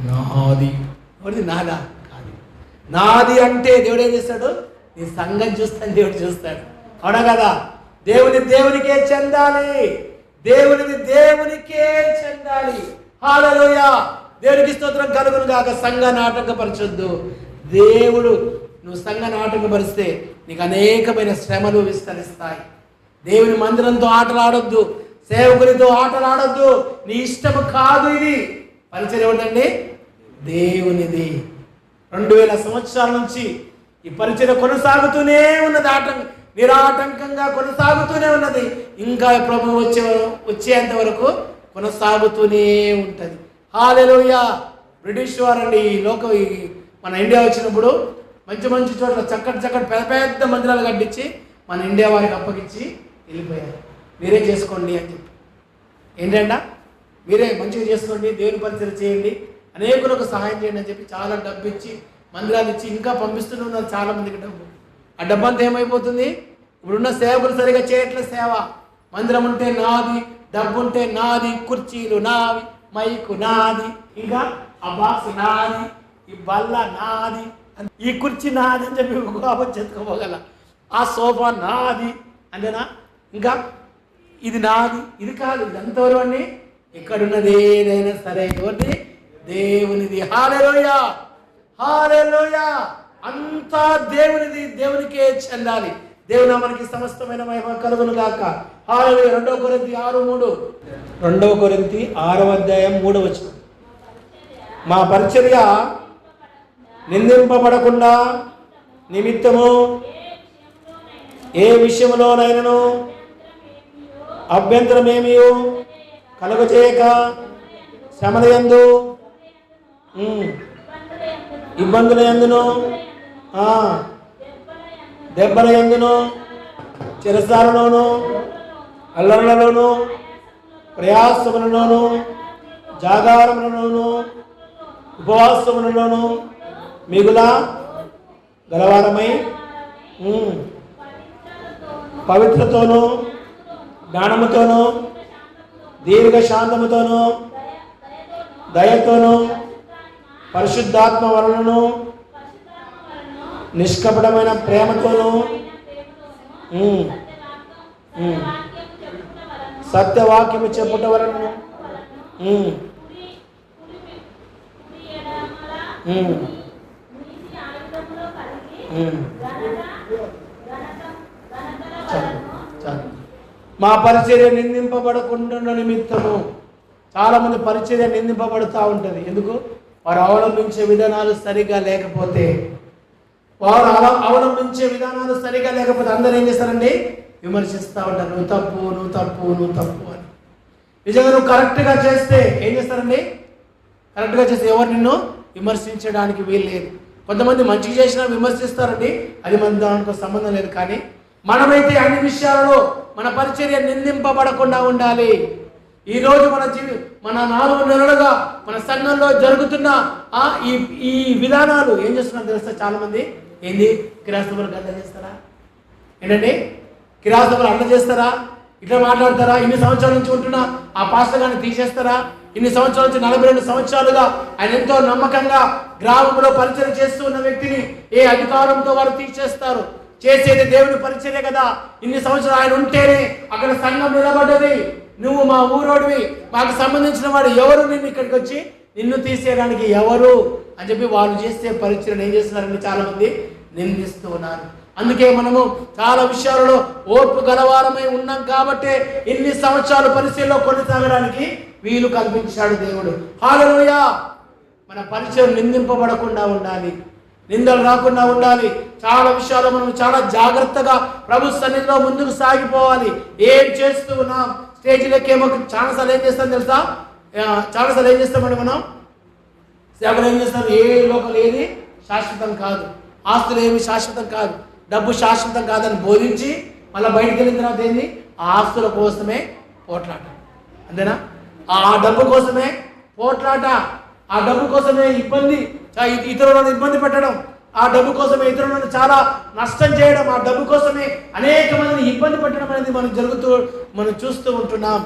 నాది. ఎవరిది? నాదా? కాదు. నాది అంటే దేవుడు ఏం చేస్తాడు? నీ సంఘం చూస్తాను, దేవుడు చూస్తాడు. అవునా కదా? దేవునికే చెందాలి. దేవునికే చెందాలి. హల్లెలూయా. దేవునికి స్తోత్రం కలుగును గాక. సంఘాన్ని ఆటంకపరచొద్దు. నువ్వు సంఘాన్ని ఆటంకపరిస్తే నీకు అనేకమైన శ్రమలు విస్తరిస్తాయి. దేవుని మందిరంతో ఆటలాడొద్దు, సేవకునితో ఆటలాడొద్దు. నీ ఇష్టము కాదు ఇది. పరిచయం ఎవరిదండి? దేవునిది. 2000 సంవత్సరాల నుంచి ఈ పరిచయం కొనసాగుతూనే ఉన్నది. నిరాటంకంగా కొనసాగుతూనే ఉన్నది. ఇంకా ప్రభువు వచ్చేంత వరకు కొనసాగుతూనే ఉంటుంది. హల్లెలూయా. బ్రిటిష్ వారండి మన ఇండియా వచ్చినప్పుడు మంచి చోట్ల చక్కటి పెద్ద మందిరాలు కట్టించి మన ఇండియా వారికి అప్పగించి వెళ్ళిపోయారు. మీరే చేసుకోండి అని చెప్పి. ఏంటంటే మీరే మంచిగా చేసుకోండి, దేవుని పరిచయం చేయండి, అనేకులకు సహాయం చేయండి అని చెప్పి చాలా డబ్బు ఇచ్చి మందిరాలు ఇచ్చి ఇంకా పంపిస్తూనే ఉన్నారు చాలా మందికి డబ్బు. ఆ డబ్బు అంతా ఏమైపోతుంది? ఇప్పుడున్న సేవకులు సరిగా చేయట్లేదు సేవ. మందిరం ఉంటే నాది, డబ్బు ఉంటే నాది, కుర్చీలు నావి, మైకు నాది, ఇంకా ఆ బాక్స్ నాది, ఈ బల్ల నాది, ఈ కుర్చీ నాది అని చెప్పి కోపం చెప్పుకోగల, ఆ సోఫా నాది అంతేనా? ఇంకా ఇది నాది, ఇది కాదు, ఇదంతవరకు అండి. ఇక్కడున్నది ఏదైనా సరే ఎవరిది? దేవునిది. హల్లెలూయా. హల్లెలూయా. అంతా దేవునిది, దేవునికే చెందాలి. దేవుని మనకి సమస్తమైన మహిమ కలుగును గాక. హల్లెలూయా. 2 కొరింథీ 6:3. 2 కొరింథీ 6:3 మా పరిచర్య నిందింపబడకుండా నిమిత్తము ఏ విషయంలోనైనను అభ్యంతరమేమీ కలుగజేయక శ్రమలయందు ఇబ్బందుల యందును దెబ్బల యందును చెరసాలలోను అల్లర్లలోను ప్రయాసములలోను జాగారములలోను ఉపవాసములలోను మిగుల గలవారమై పవిత్రతోను జ్ఞానముతోను దీర్ఘశాంతముతోను దయతోను పరిశుద్ధాత్మ వలనను నిష్కపటమైన ప్రేమతోను సత్యవాక్యము చెప్పుట వలనను మా పరిచర్య నిందింపబడకుండా నిమిత్తము. చాలామంది పరిచర్య నిందింపబడుతూ ఉంటుంది. ఎందుకు? వారు అవలంబించే విధానాలు సరిగా లేకపోతే, అందరూ ఏం చేస్తారండి? విమర్శిస్తూ ఉంటారు. నువ్వు తప్పు, నువ్వు తప్పు, నువ్వు తప్పు అని. నిజంగా నువ్వు కరెక్ట్గా చేస్తే ఏం చేస్తారండి? కరెక్ట్గా చేస్తే ఎవరు నిన్ను విమర్శించడానికి వీలు లేదు. కొంతమంది మంచిగా చేసినా విమర్శిస్తారండి, అది మన దానికి సంబంధం లేదు. కానీ మనమైతే అన్ని విషయాలలో మన పరిచర్య నిందింపబడకుండా ఉండాలి. ఈరోజు మన 4 నెలలుగా మన సంఘంలో జరుగుతున్న ఈ విధానాలు ఏం చేస్తున్నారు తెలుసా? చాలామంది ఏంది, కిరాస్తములు గంట చేస్తారా? ఏంటండి, కిరాస్తములు అంట చేస్తారా? ఇట్లా మాట్లాడతారా? ఇన్ని సంవత్సరాల నుంచి ఉంటున్నా ఆ పాస్టర్ గారిని తీసేస్తారా? ఇన్ని సంవత్సరాల నుంచి 42 సంవత్సరాలుగా ఆయన ఎంతో నమ్మకంగా గ్రామంలో పరిచయం చేస్తూ ఉన్న వ్యక్తిని ఏ అధికారంతో వారు తీసేస్తారు? చేసేది దేవుని పరిచర్య కదా. ఇన్ని సంవత్సరాలు ఆయన ఉంటేనే అక్కడ సంఘం నిలబడ్డది. నువ్వు మా ఊరోడివి, మాకు సంబంధించిన వాడు, ఎవరు నిన్ను ఇక్కడికి వచ్చి నిన్ను తీసేయడానికి ఎవరు అని చెప్పి వాళ్ళు చేసే పరిచయం ఏం చేస్తున్నారని చాలామంది నిందిస్తూ ఉన్నారు. అందుకే మనము చాలా విషయాలలో ఓర్పు గలవారమై ఉన్నాం కాబట్టి ఇన్ని సంవత్సరాలు పరిచయంలో కొనసాగడానికి వీలు కల్పించాడు దేవుడు. హల్లెలూయా. మన పరిచయం నిందింపబడకుండా ఉండాలి, నిందలు రాకుండా ఉండాలి. చాలా విషయాలు మనం చాలా జాగ్రత్తగా ప్రభు సన్నిధిలో ముందుకు సాగిపోవాలి. ఏం చేస్తూ ఉన్నాం? స్టేజీలోకి ఏమో చాలాసార్లు ఏం చేస్తాం తెలుసా? చాలాసార్లు ఏం చేస్తామండి మనం? సేవలు ఏం చేస్తాం? ఏ లోకం ఏది శాశ్వతం కాదు, ఆస్తులు ఏమి శాశ్వతం కాదు, డబ్బు శాశ్వతం కాదని బోధించి మళ్ళీ బయటికి వెళ్ళిన తర్వాత ఏంది? ఆ ఆస్తుల కోసమే పోట్లాట. అంతేనా? ఆ డబ్బు కోసమే పోట్లాట, ఆ డబ్బు కోసమే ఇబ్బంది, ఇతరులను ఇబ్బంది పెట్టడం, ఆ డబ్బు కోసమే ఇతరులను చాలా నష్టం చేయడం, ఆ డబ్బు కోసమే అనేక మందిని ఇబ్బంది పెట్టడం అనేది మనం చూస్తూ ఉంటున్నాం.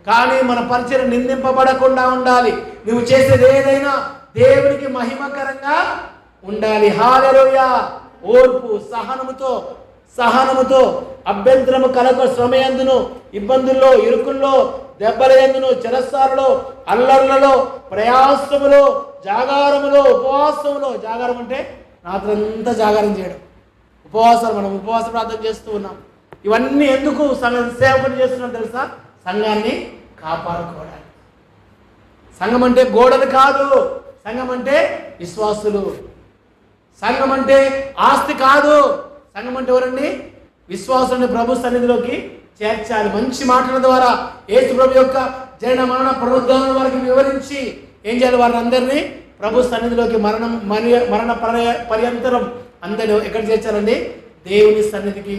కానీ మన పరిచయం నిందింపబడకుండా ఉండాలి. నువ్వు చేసేది ఏదైనా దేవునికి మహిమకరంగా ఉండాలి. హల్లెలూయా. ఓర్పు సహనముతో అభ్యంతరము కలగ శ్రమయందును, ఇబ్బందుల్లో, ఇరుకుల్లో, దెబ్బల యందును, చెరసాలలో, అల్లర్లలో, ప్రయాసములో, జాగారములో, ఉపవాసములో. జాగారం అంటే రాత్రంతా జాగారం చేయడం, ఉపవాసాలు. మనం ఉపవాస ప్రార్థన చేస్తూ ఉన్నాం. ఇవన్నీ ఎందుకు సేవకుని చేస్తున్నాం తెలుసా? సంఘాన్ని కాపాడుకోవడానికి. సంఘం అంటే గోడలు కాదు, సంఘం అంటే విశ్వాసులు. సంఘం అంటే ఆస్తి కాదు. సంఘం అంటే ఎవరండి? విశ్వాసుని ప్రభు సన్నిధిలోకి చేర్చాలి. మంచి మాటల ద్వారా యేసు ప్రభు యొక్క జనన మరణ పునరుద్ధానం వరకు వివరించి ఏం చేయాలి? వారందరినీ ప్రభు సన్నిధిలోకి మరణ పర్యంతరం అందరూ ఎక్కడ చేర్చాలండి? దేవుని సన్నిధికి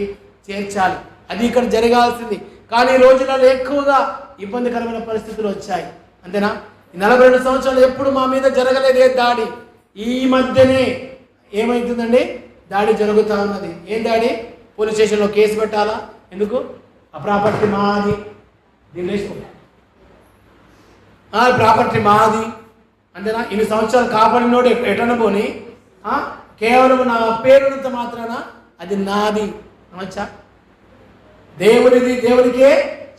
చేర్చాలి. అది ఇక్కడ జరగాల్సింది. కానీ ఈ రోజులలో ఎక్కువగా ఇబ్బందికరమైన పరిస్థితులు వచ్చాయి. అంతేనా? 42 సంవత్సరాలు ఎప్పుడు మా మీద జరగలేదే దాడి. ఈ మధ్యనే ఏమవుతుందండి? దాడి జరుగుతూ ఉన్నది. ఏం దాడి? పోలీస్ స్టేషన్లో కేసు పెట్టాలా? ఎందుకు? ఆ ప్రాపర్టీ మాది, ప్రాపర్టీ మాది. అంతేనా? ఇన్ని సంవత్సరాలు కాపాడినోడు ఎటన పోని కేవలం నా పేరునంత మాత్రాన అది నాది అనొచ్చా? దేవునిది దేవునికే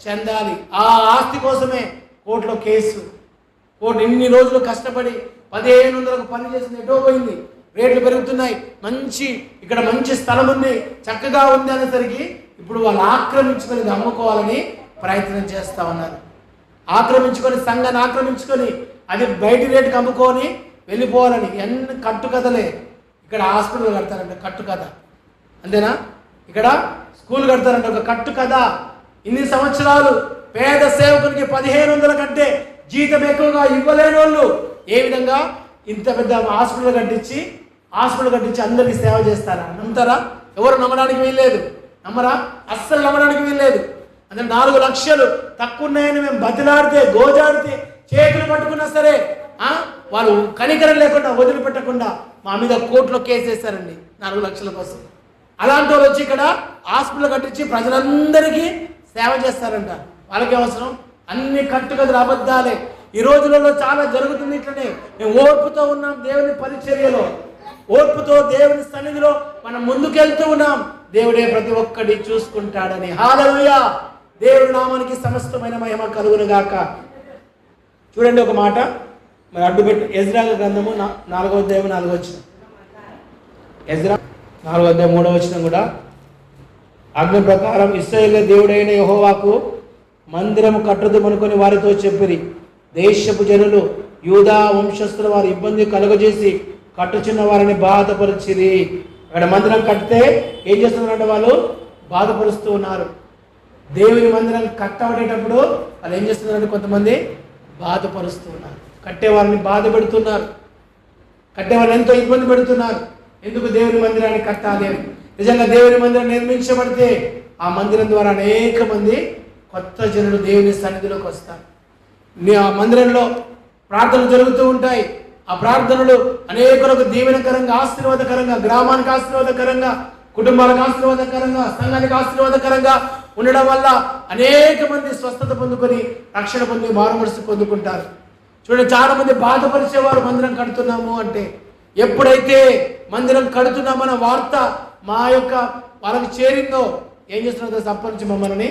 చెందాలి. ఆ ఆస్తి కోసమే కోర్టులో కేసు. కోర్టు ఇన్ని రోజులు కష్టపడి 1500కు పని చేసింది ఎటో పోయింది. రేట్లు పెరుగుతున్నాయి. ఇక్కడ మంచి స్థలం ఉంది, చక్కగా ఉంది అనేసరికి ఇప్పుడు వాళ్ళు ఆక్రమించుకొని అమ్ముకోవాలని ప్రయత్నం చేస్తూ ఉన్నారు. ఆక్రమించుకొని, సంఘాన్ని ఆక్రమించుకొని అది బయటి రేటుకి అమ్ముకొని వెళ్ళిపోవాలని ఎన్ని కట్టుకథలే. ఇక్కడ హాస్పిటల్ కడతారంట, కట్టుకథ. అంతేనా? ఇక్కడ స్కూల్ కడతారంట, ఒక కట్టుకథ. ఇన్ని సంవత్సరాలు పేద సేవకునికి 1500 కంటే జీతం ఎక్కువగా ఇవ్వలేని వాళ్ళు ఏ విధంగా ఇంత పెద్ద హాస్పిటల్ కట్టించి అందరికీ సేవ చేస్తారా? నమ్ముతారా? ఎవరు నమ్మడానికి వీల్లేదు. నమ్మరా? అస్సలు నమ్మడానికి వీల్లేదు. అంటే 4 లక్షలు తక్కువ ఉన్నాయని మేము బతిలాడితే, గోజాడితే, చేతులు పట్టుకున్నా సరే వాళ్ళు కనికరం లేకుండా వదిలిపెట్టకుండా మా మీద కోర్టులో కేసు వేశారండి 4 లక్షల కోసం. అలాంటి వాళ్ళు వచ్చి ఇక్కడ హాస్పిటల్ కట్టించి ప్రజలందరికీ సేవ చేస్తారంట. వాళ్ళకి అవసరం? అన్ని కట్టుకథలు, అబద్ధాలే. ఈ రోజులలో చాలా జరుగుతుంది ఇట్లనే. మేము ఓర్పుతో ఉన్నాం దేవుని పరిచర్యలో, ఓర్పుతో దేవుని సన్నిధిలో మనం ముందుకెళ్తూ ఉన్నాం. దేవుడే ప్రతి ఒక్కటి చూసుకుంటాడని. హల్లెలూయా. దేవుడి నామానికి సమస్తమైన మహిమ కలుగును గాక. చూడండి ఒక మాట మరి అడ్డుపెట్టి ఎజ్రా గ్రంథము 4వ అధ్యాయం 4వ వచనం. ఎజ్రా 4:3 కూడా ఆజ్ఞ ప్రకారం ఇశ్రాయేలు దేవుడైన యెహోవాకు మందిరము కట్టుదుమనుకొని వారితో చెప్పిరి. దేశపు జనులు యూదా వంశస్థుల వారి ఇబ్బంది కలుగజేసి కట్టుచున్న వారిని బాధపరిచిరి. అక్కడ మందిరం కడితే ఏం చేస్తున్నారంటే వాళ్ళు బాధపరుస్తూ ఉన్నారు. దేవుని మందిరం కట్టబడేటప్పుడు వాళ్ళు ఏం చేస్తున్నారంటే కొంతమంది బాధపరుస్తూ ఉన్నారు. కట్టేవారిని బాధ పెడుతున్నారు, కట్టేవారిని ఎంతో ఇబ్బంది పెడుతున్నారు. ఎందుకు దేవుని మందిరాన్ని కట్టాలి అని. నిజంగా దేవుని మందిరం నిర్మించబడితే ఆ మందిరం ద్వారా అనేక మంది కొత్త జనులు దేవుని సన్నిధిలోకి వస్తారు. ఆ మందిరంలో ప్రార్థనలు జరుగుతూ ఉంటాయి. ఆ ప్రార్థనలు అనేకులకు దీవెనకరంగా, ఆశీర్వాదకరంగా, గ్రామానికి ఆశీర్వాదకరంగా, కుటుంబాలకు ఆశీర్వాదకరంగా, సంఘానికి ఆశీర్వాదకరంగా ఉండడం వల్ల అనేక మంది స్వస్థత పొందుకొని రక్షణ పొంది మారుమనసు పొందుకుంటారు. చూడండి, చాలా మంది బాధపరిచేవారు మందిరం కడుతున్నాము అంటే. ఎప్పుడైతే మందిరం కడుతున్నామన్న వార్త వాళ్ళకి చేరిందో ఏం చేస్తున్నదో అప్పటి నుంచి మమ్మల్ని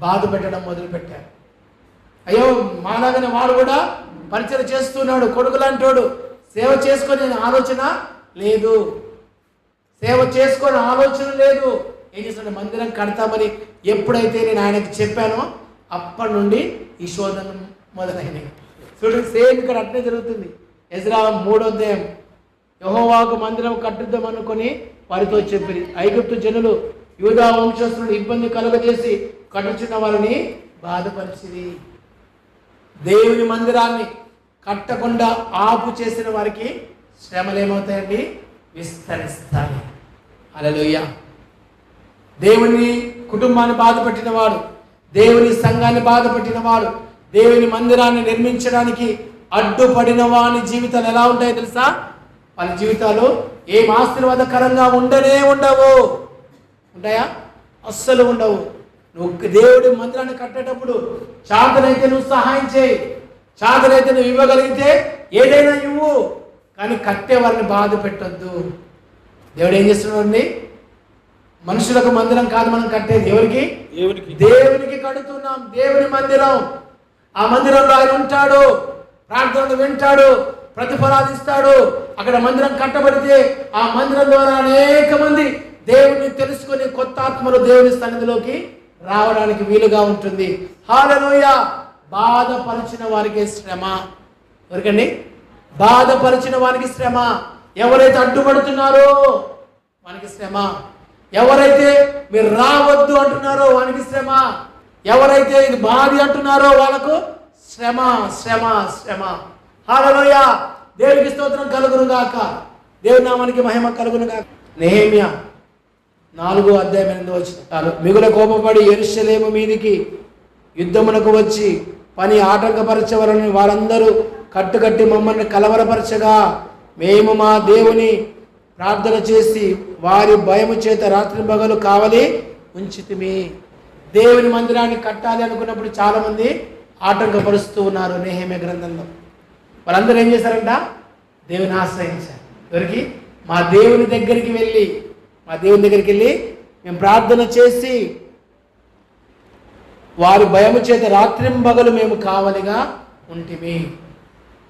బాధ పెట్టడం మొదలుపెట్టారు. అయ్యో మాలాగానే వాడు కూడా పరిచయం చేస్తున్నాడు, కొడుకు లాంటోడు, సేవ చేసుకొని ఆలోచన లేదు, సేవ చేసుకొని ఆలోచన లేదు. ఏం చేస్తున్నాడు, మందిరం కడతామని ఎప్పుడైతే నేను ఆయనకు చెప్పానో అప్పటి నుండి ఈ శోధన మొదలైనవి. చూడండి, సేమ్ ఇక్కడ అట్నే జరుగుతుంది. ఎజ్రా 3వ అధ్యాయం, యెహోవాకు మందిరం కట్టుద్దాం అనుకొని వారితో చెప్పిరి. ఐగుప్తు జనులు యూదా వంశస్థులను ఇబ్బంది కలుగజేసి కట్టుచున్న వారిని బాధపరిచిరి. దేవుని మందిరాన్ని కట్టకుండా ఆపు చేసిన వారికి శ్రమలు ఏమవుతాయండి, విస్తరిస్తాయి. హల్లెలూయా. దేవుని కుటుంబాన్ని బాధపెట్టిన వాడు, దేవుని సంఘాన్ని బాధపెట్టిన వాడు, దేవుని మందిరాన్ని నిర్మించడానికి అడ్డుపడిన వాని జీవితాలు ఎలా ఉంటాయో తెలుసా? వాళ్ళ జీవితాలు ఏం ఆశీర్వాదకరంగా ఉండవు. ఉంటాయా? అస్సలు ఉండవు. నువ్వు దేవుడి మందిరాన్ని కట్టేటప్పుడు చాతనైతే నువ్వు సహాయం చేయి, చాతనైతే నువ్వు ఇవ్వగలిగితే ఏదైనా ఇవ్వు, కానీ కట్టే వారిని బాధ పెట్టొద్దు. దేవుడు ఏం చేస్తున్నాడండి? మనుషులకు మందిరం కాదు మనం కట్టేది. ఎవరికి? దేవునికి కడుతున్నాం. దేవుని మందిరం. ఆ మందిరంలో ఆయన ఉంటాడు, ప్రార్థనలు వింటాడు, ప్రతిఫలాదిస్తాడు. అక్కడ మందిరం కట్టబడితే ఆ మందిరం ద్వారా అనేక మంది దేవుని తెలుసుకొని కొత్త ఆత్మలు దేవుని సన్నిధిలోకి రావడానికి వీలుగా ఉంటుంది. హల్లెలూయా. బాధపరిచిన వారికి శ్రమ. ఎవరికండి? బాధపరిచిన వారికి శ్రమ. ఎవరైతే అడ్డుపడుతున్నారో వానికి శ్రమ. ఎవరైతే మీరు రావద్దు అంటున్నారో వానికి శ్రమ. ఎవరైతే ఇది బాధ అంటున్నారో వాళ్ళకు శ్రమ, శ్రమ, శ్రమ. హల్లెలూయా. దేవునికి స్తోత్రం కలుగును గాక. దేవుని నామానికి మహిమ కలుగును గాక. నెహెమ్యా 4వ అధ్యాయం 8వ వచనం, మిగుల కోపపడి యెరూషలేము మీదికి యుద్ధమునకు వచ్చి పని ఆటంకపరచవలని వారందరూ కట్టుకట్టి మమ్మల్ని కలవరపరచగా మేము మా దేవుని ప్రార్థన చేసి వారి భయము చేత రాత్రి పగలు కావలి ఉంచితిమి. దేవుని మందిరాన్ని కట్టాలి అనుకున్నప్పుడు చాలామంది ఆటంకపరుస్తూ ఉన్నారు. నెహెమ్యా గ్రంథంలో వాళ్ళందరూ ఏం చేశారంట? దేవుని ఆశ్రయించారు. ఎవరికి? మా దేవుని దగ్గరికి వెళ్ళి మేము ప్రార్థన చేసి వారి భయము చేత రాత్రింబగలు మేము కావలిగా ఉంటిమి.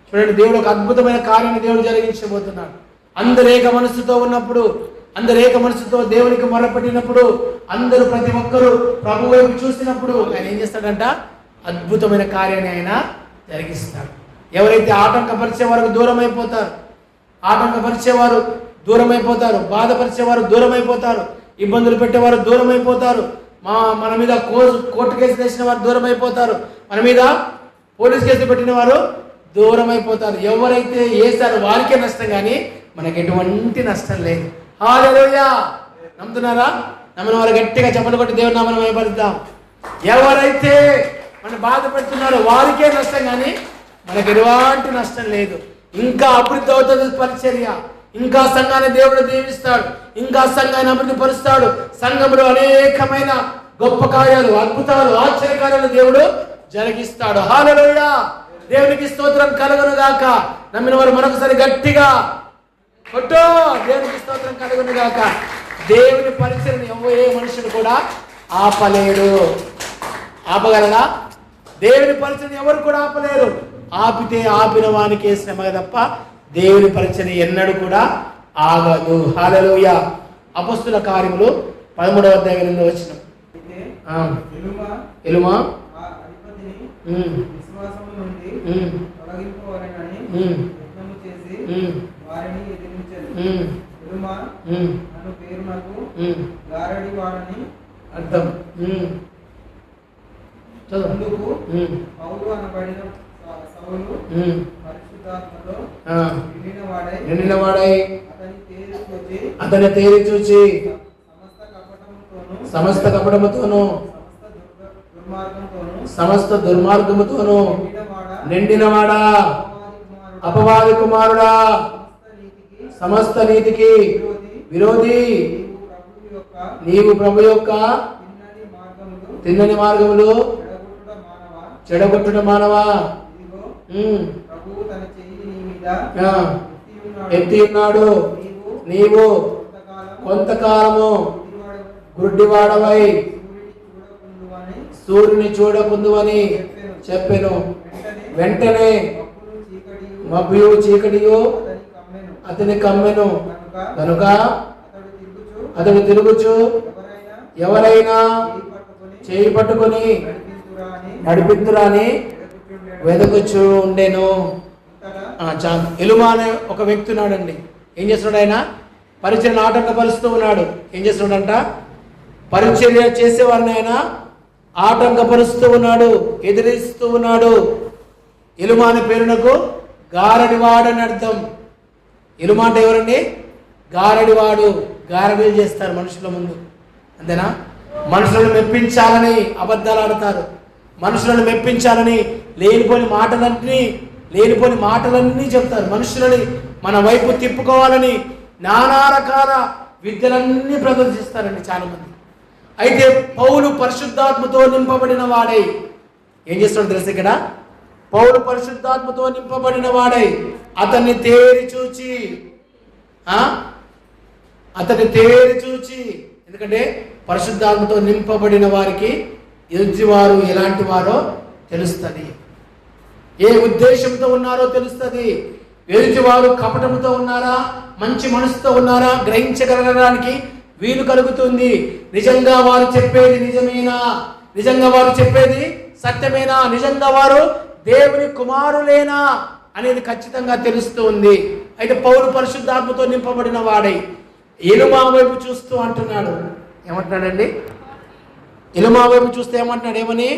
చూడండి, దేవుడు ఒక అద్భుతమైన కార్యాన్ని దేవుడు జరిగించబోతున్నాడు. అందరూ ఏక మనసుతో ఉన్నప్పుడు, అందరూ ఏక మనసుతో దేవునికి మొరపెట్టినప్పుడు, అందరూ ప్రతి ఒక్కరూ ప్రభు వైపు చూసినప్పుడు ఆయన ఏం చేస్తాడంట? అద్భుతమైన కార్యాన్ని ఆయన జరిగిస్తాడు. ఎవరైతే ఆటంకపరిచే వారికి దూరం అయిపోతారు, ఆటంకపరిచేవారు దూరం అయిపోతారు, బాధపరిచేవారు దూరం అయిపోతారు, ఇబ్బందులు పెట్టేవారు దూరం అయిపోతారు, మన మీద కోర్టు కేసు వేసిన వారు దూరం అయిపోతారు, మన మీద పోలీస్ కేసు పెట్టిన వారు దూరం అయిపోతారు. ఎవరైతే వేసారో వారికే నష్టం, కానీ మనకు ఎటువంటి నష్టం లేదు. హల్లెలూయా. నమ్ముతున్నారా? నమ్మిన వారు గట్టిగా చెప్పలు కొట్టి దేవుని నామమున మహిమపరుద్దాం. ఎవరైతే మన బాధ పెడుతున్నారో వారికే నష్టం, కానీ మనకు ఎటువంటి నష్టం లేదు. ఇంకా అభివృద్ధి అవుతుంది పరిచర్య, ఇంకా సంఘాన్ని దేవుడు దీవిస్తాడు, ఇంకా సంఘాన్ని అభివృద్ధి పరుస్తాడు. సంఘంలో అనేకమైన గొప్ప కార్యాలు, అద్భుతాలు, ఆశ్చర్యకార్యాలు దేవుడు జరిగిస్తాడు. హల్లెలూయా. దేవునికి స్తోత్రం కలుగును గాక. నమ్మిన వారు మరొకసారి గట్టిగా కొట్టు. దేవునికి స్తోత్రం కలుగును గాక. దేవుని పరిచర్యను ఏ మనుషుడు కూడా ఆపలేరు. ఆపగలరా? దేవుని పరిచర్యను ఎవరు కూడా ఆపలేరు. ఆపితే ఆపిన వానికే శ్రమ తప్ప దేవుని పరిచర్య ఎన్నడూ కూడా ఆగదు. హల్లెలూయా. అపొస్తలుల కార్యములు 13వ అధ్యాయం వచ్చిన ఎలుమా విశ్వాసము నుండి తొలగింపవలెనని యత్నము చేసి వారిని ఎదిరించెను. ఎలుమా అను పేరునకు గారడి వాడని అర్థం. అందుకు పౌలు అనబడిన సౌలు పరిశుద్ధాత్మలో నిండినవాడై అతని తేరి చూచి సమస్త కపటముతోను సమస్త దుర్మార్గముతోను నిండినవాడా, అపవాది కుమారుడా, సమస్త నీతికి విరోధి, నీవు ప్రభు యొక్క తిన్నని మార్గములు చెడగొట్టుట మానవా, ఎత్తి ఉన్నాడు. నీవు కొంతకాలము గుడ్డివాడవై సూర్యుని చూడకుందువని చెప్పెను. వెంటనే మబ్బు చీకటియు అతని కమ్మెను. కనుక అతడు తిరుగుచు ఎవరైనా చేయి పట్టుకొని నడిపిద్దురాని వెదకుచూ ఉండెను. చాలు. ఎలుమా అనే ఒక వ్యక్తి ఉన్నాడండి. ఏం చేస్తున్నాడు? ఆయన పరిచర్య ఆటంకపరుస్తూ ఉన్నాడు. ఏం చేస్తున్నాడంట? పరిచర్య చేసేవారిని ఆయన ఆటంకపరుస్తూ ఉన్నాడు, ఎదిరిస్తూ ఉన్నాడు. ఎలుమా అనే పేరునకు గారడివాడని అర్థం. ఎలుమా అంటే ఎవరండి? గారడివాడు. గారడీలు చేస్తారు మనుషుల ముందు, అంతేనా? మనుషులను మెప్పించాలని అబద్ధాలు ఆడతారు. మనుషులను మెప్పించాలని లేనిపోని మాటలన్నీ చెప్తారు. మనుషులని మన వైపు తిప్పుకోవాలని నానా రకాల విద్యలన్నీ ప్రదర్శిస్తారండి చాలామంది. అయితే పౌలు పరిశుద్ధాత్మతో నింపబడిన వాడై ఏం చేస్తాడు తెలుసు? ఇక్కడ పౌలు పరిశుద్ధాత్మతో నింపబడిన వాడై అతన్ని తేరి చూచి, ఎందుకంటే పరిశుద్ధాత్మతో నింపబడిన వారికి ఎదుటివారు ఎలాంటి వారో తెలుస్తుంది, ఏ ఉద్దేశంతో ఉన్నారో తెలుస్తుంది. ఎదుటివారు కపటముతో ఉన్నారా, మంచి మనసుతో ఉన్నారా గ్రహించగలగడానికి వీలు కలుగుతుంది. నిజంగా వారు చెప్పేది నిజమేనా, నిజంగా వారు చెప్పేది సత్యమేనా, నిజంగా వారు దేవుని కుమారులేనా అనేది ఖచ్చితంగా తెలుస్తూ ఉంది. అయితే పౌలు పరిశుద్ధాత్మతో నింపబడిన వాడై ఎలుమా వైపు చూస్తూ అంటున్నాడు. ఏమంటున్నాడండి? ఎలుమా వైపు చూస్తే ఏమంటున్నాడు? ఏమని?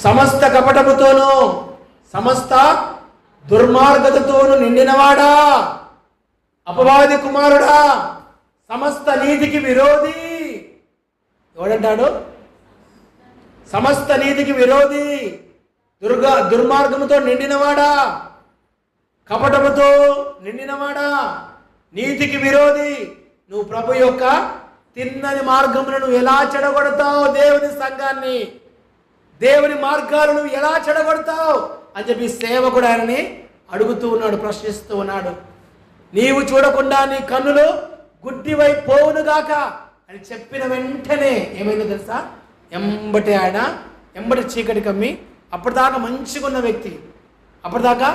సమస్త కపటముతోనూ సమస్త దుర్మార్గతతోనూ నిండినవాడా, అపవాది కుమారుడా, సమస్త నీతికి విరోధి. ఎవడంటాడు? సమస్త నీతికి విరోధి, దుర్మార్గముతో నిండినవాడా, కపటముతో నిండినవాడా, నీతికి విరోధి. నువ్వు ప్రభు యొక్క తిన్నని మార్గములను ఎలా చెడగొడతావు? దేవుని సంఘాన్ని, దేవుని మార్గాలను ఎలా చెడగొడతావు అని చెప్పి సేవకుడు ఆయనని అడుగుతూ ఉన్నాడు, ప్రశ్నిస్తూ ఉన్నాడు. నీవు చూడకుండా నీ కన్నులు గుడ్డివై పోవునుగాక అని చెప్పిన వెంటనే ఏమైందో తెలుసా? ఎంబటి చీకటి కమ్మి అప్పటిదాకా మంచిగా ఉన్న వ్యక్తి, అప్పటిదాకా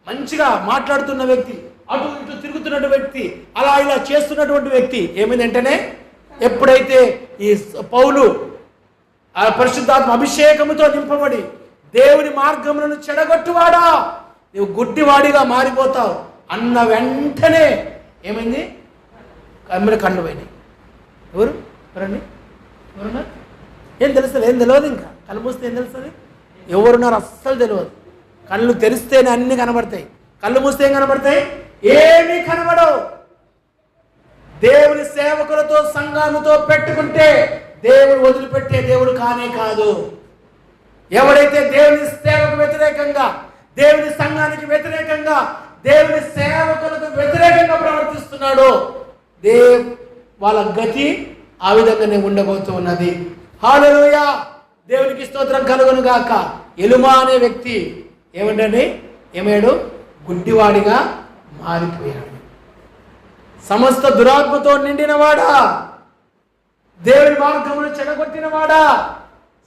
మంచిగా మాట్లాడుతున్న వ్యక్తి, అటు ఇటు తిరుగుతున్నటువంటి వ్యక్తి, అలా ఇలా చేస్తున్నటువంటి వ్యక్తి ఏమైంది వెంటనే? ఎప్పుడైతే ఈ పౌలు ఆ పరిశుద్ధాత్మ అభిషేకముతో నింపబడి దేవుని మార్గములను చెడగొట్టువాడా, నువ్వు గుడ్డివాడిగా మారిపోతావు అన్న వెంటనే ఏమైంది? కళ్ళు పోయినాయి. ఎవరండి? ఎవరున్నారు? ఏం తెలుస్తుంది? ఏం తెలియదు. ఇంకా కళ్ళు మూస్తే ఏం తెలుస్తుంది? ఎవరున్నారు అస్సలు తెలియదు. కళ్ళు తెరిస్తేనే అన్ని కనబడతాయి, కళ్ళు మూస్తే ఏం కనబడతాయి? ఏమీ కనబడవు. దేవుని సేవకులతో సంఘాలతో పెట్టుకుంటే దేవుడు వదిలిపెట్టే దేవుడు కానే కాదు. ఎవడైతే దేవుని సేవకు వ్యతిరేకంగా, దేవుని సంఘానికి వ్యతిరేకంగా, దేవుని సేవకులకు వ్యతిరేకంగా ప్రవర్తిస్తున్నాడో వాళ్ళ గతి ఆ విధంగానే ఉండబోతూ ఉన్నది. హల్లెలూయా, దేవునికి స్తోత్రం కలుగును గాక. ఎలుమా అనే వ్యక్తి ఏమయ్యాడు? గుడ్డివాడిగా మారిపోయాడు. సమస్త దురాత్మతో నిండినవాడా, దేవుని మార్గమును చెడగొట్టినవాడా,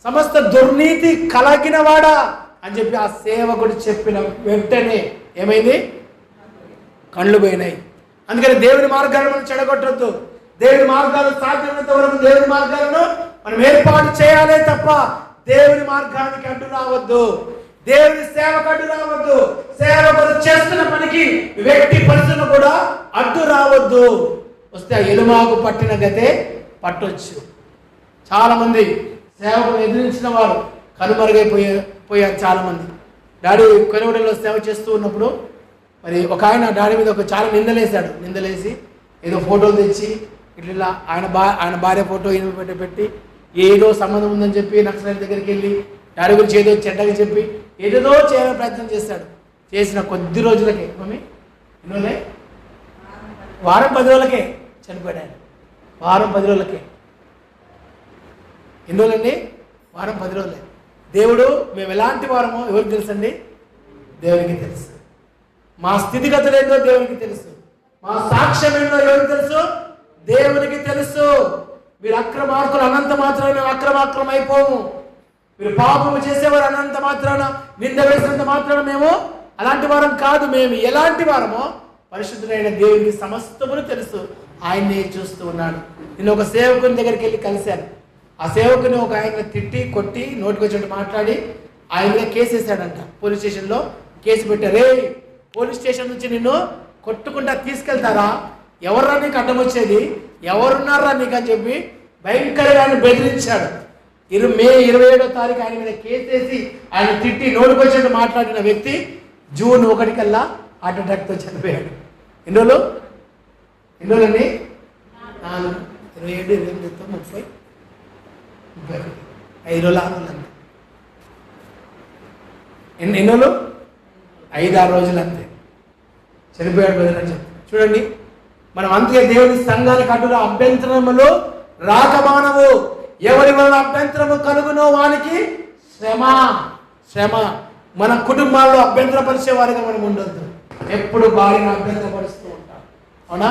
సమస్త దుర్నీతి కలగినవాడా అని చెప్పి ఆ సేవకుడు చెప్పిన వెంటనే ఏమైంది? కళ్ళు పోయినాయి. అందుకని దేవుని మార్గాలను మనం చెడగొట్టద్దు. దేవుని మార్గాలు సాధ్యమైనంత వరకు దేవుని మార్గాలను మనం ఏర్పాటు చేయాలే తప్ప దేవుని మార్గానికి అడ్డు రావద్దు. దేవుని సేవకు అడ్డు రావద్దు. సేవకులు చేస్తున్న పనికి వ్యక్తి పరిస్థితులు కూడా అడ్డు రావద్దు. వస్తే ఆ ఎలుమాకు పట్టిన గతే పట్టొచ్చు. చాలామంది సేవకులు ఎదిరించిన వారు కనుమరుగైపోయారు చాలామంది. డాడీ కొనుగోడులో సేవ చేస్తూ ఉన్నప్పుడు మరి ఒక ఆయన డాడీ మీద చాలా నిందలేసి ఏదో ఫోటోలు తెచ్చి ఇట్లా ఆయన భార్య ఫోటో ఈయన పెట్టి ఏదో సంబంధం ఉందని చెప్పి నక్సలైట్ దగ్గరికి వెళ్ళి డాడీ గురించి ఏదో చెడ్డగా చెప్పి ఏదేదో చేయాలని ప్రయత్నం చేశాడు. చేసిన కొద్ది రోజులకే ఎన్నోలే వారం 10 రోజులకే చనిపోయాడు ఆయన. వారం 10 రోజులకే. ఎన్ని రోజులండి? వారం 10 రోజులే. దేవుడు మేము ఎలాంటి వారమో ఎవరికి తెలుసండి? దేవునికి తెలుసు. మా స్థితిగతులు ఏందో దేవునికి తెలుసు. మా సాక్ష్యం ఏందో ఎవరికి తెలుసు? దేవునికి తెలుసు. మీరు అక్రమార్కులు అనంత మాత్రాన మేము అక్రమాక్రం అయిపోము. మీరు పాపము చేసేవారు అనంత మాత్రాన, నింద వేసినంత మాత్రాన మేము అలాంటి వారం కాదు. మేము ఎలాంటి వారమో పరిశుద్ధుడైన దేవునికి సమస్తమును తెలుసు. ఆయన్నే చూస్తూ ఉన్నాడు. నేను ఒక సేవకుని దగ్గరికి వెళ్ళి కలిశాను. ఆ సేవకుని ఒక ఆయన తిట్టి కొట్టి నోటికి వచ్చినట్టు మాట్లాడి ఆయన మీద కేసు వేసాడంట. పోలీస్ స్టేషన్లో కేసు పెట్టారు. పోలీస్ స్టేషన్ నుంచి నిన్ను కొట్టుకుంటా తీసుకెళ్తారా? ఎవర్రా నీకు అడ్డం వచ్చేది? ఎవరున్నారా నీకు అని చెప్పి భయంకరంగా ఆయన బెదిరించాడు. మే 27వ తారీఖు ఆయన మీద కేసు వేసి ఆయన తిట్టి నోటికి వచ్చినట్టు మాట్లాడిన వ్యక్తి జూన్ 1 కల్లా హార్ట్ అటాక్తో చనిపోయాడు. ఎన్ని రోజులండి? 4, 27, 28, 30, 31, 5 రోజులు 6 రోజులు అంతే. ఎన్ని రోజులు? 5-6 రోజులు అంతే చనిపోయాడు బ్రదర్ అని చెప్పి. చూడండి, మనం అందుకే దేవుని సంఘానికి అడ్డుల అభ్యంతరములు రాకమానవు. ఎవరి వలన అభ్యంతరము కలుగునో వానికి శ్రమ. మన కుటుంబాల్లో అభ్యంతరపరిచే వారిగా మనం ఉండొద్దు. ఎప్పుడు భార్యను అభ్యంతరపరుస్తూ ఉంటాం. అవునా?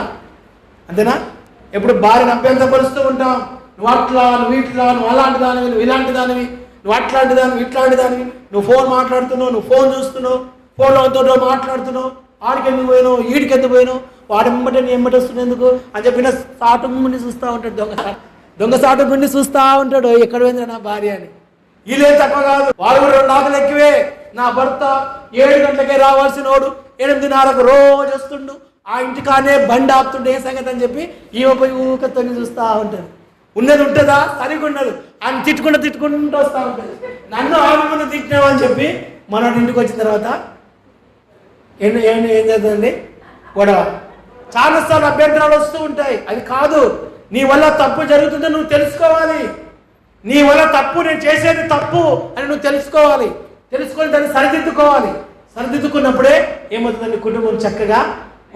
అంతేనా? ఎప్పుడు భార్యను అభ్యంతరపరుస్తూ ఉంటాం. నువ్వు అట్లా, నువ్వు ఇట్లా, నువ్వు అలాంటి దానివి, నువ్వు ఇలాంటి దానివి, నువ్వు అట్లాంటి దానివి, ఇట్లాంటి దానివి, నువ్వు ఫోన్ మాట్లాడుతున్నావు, నువ్వు ఫోన్ చూస్తున్నావు, ఫోన్లో మాట్లాడుతున్నావు, ఆడికి ఎందుకు పోయినావు, ఈడికి ఎందుకు పోయినావు, వాడి ఎమ్మటే నీ ఎమ్మటి వస్తుంది ఎందుకు అని చెప్పిన సాటు ముండి చూస్తూ ఉంటాడు. దొంగ సాటు ముండి చూస్తూ ఉంటాడు, ఎక్కడ పోయింది నా భార్య అని. వీళ్ళే తక్కువ కాదు, వాళ్ళు కూడా 2 ఆకులు ఎక్కువే. నా భర్త 7 గంటలకే రావాల్సిన వాడు 8:30కు రోజు వస్తుండు, ఆ ఇంటికానే బండి ఆపుతుండే ఏ సంగతి అని చెప్పి ఈమె పోయి ఊకతో చూస్తూ ఉంటాడు. ఉన్నది ఉంటుందా? సరిగ్గా ఉండదు. ఆయన తిట్టుకుంటూ వస్తూ ఉంటుంది. నన్ను ఆమె ముందు తిట్టినావు అని చెప్పి మనోడి ఇంటికి వచ్చిన తర్వాత ఏం జరుగుతుందండి? గొడవ. చాలాసార్లు అభ్యంతరాలు వస్తూ ఉంటాయి. అది కాదు, నీ వల్ల తప్పు జరుగుతుందో నువ్వు తెలుసుకోవాలి. నీ వల్ల తప్పు, నేను చేసేది తప్పు అని నువ్వు తెలుసుకోవాలి. తెలుసుకొని దాన్ని సరిదిద్దుకోవాలి. సరిదిద్దుకున్నప్పుడే ఏమవుతుందండి? కుటుంబం చక్కగా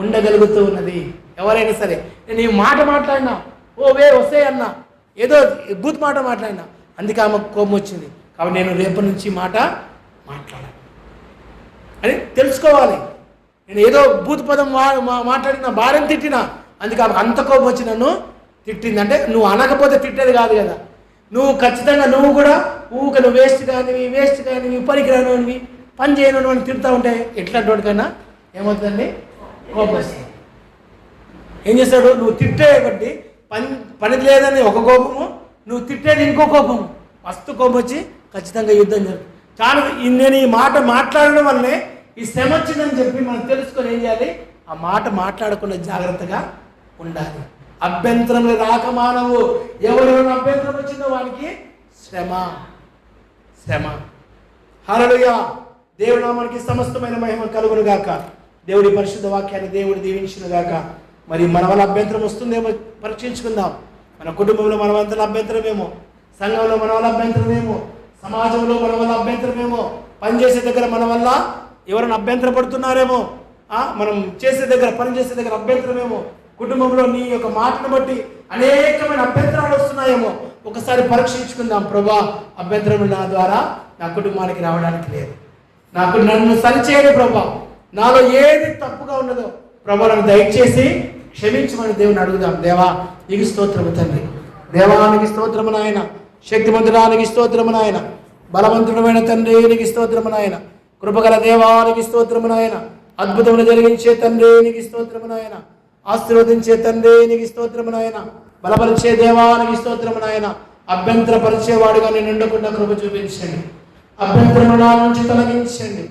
ఉండగలుగుతూ ఉన్నది. ఎవరైనా సరే నేను ఈ మాట మాట్లాడినా, వస్తే అన్నా, ఏదో బూత్ మాట మాట్లాడినా, అందుకే ఆమె కోపం వచ్చింది కాబట్టి నేను రేపటి నుంచి మాట మాట్లాడాలి అని తెలుసుకోవాలి. నేను ఏదో బూత్ పదం మాట్లాడిన భార్యను తిట్టినా, అందుకే ఆమెకు అంత కోపం వచ్చి నన్ను తిట్టిందంటే నువ్వు అనకపోతే తిట్టేది కాదు కదా. నువ్వు ఖచ్చితంగా నువ్వు కూడా నువ్వు వేస్ట్ కానివి పనికిరానివి పని చేయను అని తిడుతూ ఉంటే ఎట్లాంటి వాడికైనా ఏమవుతుందండి? కోపం వస్తుంది. ఏం చేస్తాడు? నువ్వు తిట్టే బట్టి పనికి లేదని ఒక కోపము, నువ్వు తిట్టేది ఇంకో కోపము, మస్తు కోపం వచ్చి ఖచ్చితంగా యుద్ధం జరుగుతుంది. చాలా నేను ఈ మాట మాట్లాడడం వల్లే ఈ శ్రమ వచ్చిందని చెప్పి మనం తెలుసుకొని ఏం చేయాలి? ఆ మాట మాట్లాడకుండా జాగ్రత్తగా ఉండాలి. అభ్యంతరములు రాకమానవు. ఎవరెవరు అభ్యంతరం వచ్చిందో వానికి శ్రమ. హల్లెలూయా. దేవుడి నామానికి సమస్తమైన మహిమ కలుగును గాక. దేవుడి పరిశుద్ధ వాక్యాన్ని దేవుడు దీవించును గాక. మరి మన వల్ల అభ్యంతరం వస్తుందేమో పరీక్షించుకుందాం. మన కుటుంబంలో మన వల్ల అభ్యంతరమేమో, సంఘంలో మన వల్ల అభ్యంతరమేమో, సమాజంలో మన వల్ల అభ్యంతరమేమో, పనిచేసే దగ్గర మన వల్ల ఎవరైనా అభ్యంతర పడుతున్నారేమో, మనం చేసే దగ్గర పనిచేసే దగ్గర అభ్యంతరమేమో, కుటుంబంలో నీ యొక్క మాటను బట్టి అనేకమైన అభ్యంతరాలు వస్తున్నాయేమో. ఒకసారి పరీక్షించుకుందాం. ప్రభా, అభ్యంతరం నా ద్వారా నా కుటుంబానికి రావడానికి లేదు. నన్ను సరిచేయడు ప్రభా. నాలో ఏది తప్పుగా ఉన్నదో ప్రభా నన్ను దయచేసి క్షమించమని దేవుని అడుగుదాం. దేవా నీకు స్తోత్రము తండ్రి. దేవానికి స్తోత్రము నాయన. శక్తిమంతుడానికి స్తోత్రము నాయన. బలవంతుడమైన తండ్రి నీకు స్తోత్రము నాయన. కృపగల దేవానికి స్తోత్రము నాయన. అద్భుతములు జరిగించే తండ్రి నీకు స్తోత్రము నాయన. ఆశీర్వదించే తండ్రి నీకు స్తోత్రము నాయన. బలపరిచే దేవా నీకు స్తోత్రము నాయన. అభ్యంతరపరిచేవాడుగా నేను ఉండకుండా కృప చూపించండి. అభ్యంతరములు నా నుంచి తొలగించండి.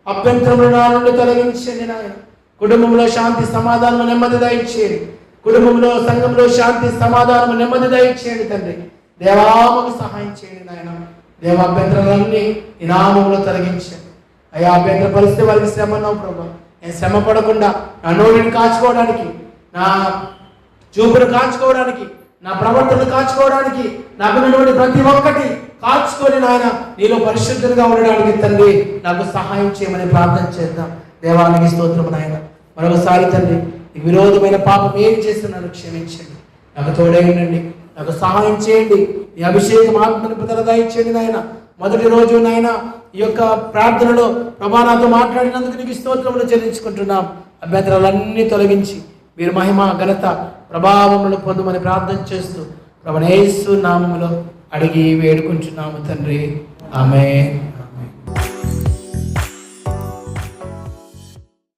అభ్యంతరములు నా నుండి తొలగించండి నాయన. కుటుంబంలో శాంతి సమాధానం నెమ్మది దయచేయండి. కుటుంబంలో సంఘంలో శాంతి సమాధానం నెమ్మది దయచేయండి తండ్రి. దేవాముకు సహాయం చేయండి నాయన. దేవ అభ్యంతరాలన్నీ ఈ నామములో తొలగించండి అయ్యా. అభ్యంతర పరిస్థితి వారికి శ్రమ ఉన్నావు ప్రభా. నేను శ్రమ పడకుండా నా నోటిని కాచుకోవడానికి, నా చూపును కాచుకోవడానికి, నా ప్రవర్తనను కాచుకోవడానికి, నాకున్నటువంటి ప్రతి ఒక్కటి కాచుకొని నాయన నీలో పరిశుద్ధంగా ఉండడానికి తండ్రి నాకు సహాయం చేయమని ప్రార్థన చేద్దాం. దేవానికి స్తోత్రం నాయన. మరొకసారి తండ్రి ఈ విరోధమైన పాపం ఏం చేస్తున్నాను క్షమించండి. నాకు తోడే ఉండండి. నాకు సహాయం చేయండి. ఈ అభిషేకం ఆత్మనిపుదల దయచేయండి నాయన. మొదటి రోజు నాయన ఈ యొక్క ప్రార్థనలో ప్రభా నాతో మాట్లాడినందుకు నీకు స్తోత్రములు చెల్లించుకుంటున్నాం. అభ్యంతరాలన్నీ తొలగించి మీరు మహిమ ఘనత ప్రభావములను పొందమని ప్రార్థన చేస్తూ ప్రభువైన యేసు నామములో అడిగి వేడుకుంటున్నాము తండ్రి. ఆమేన్.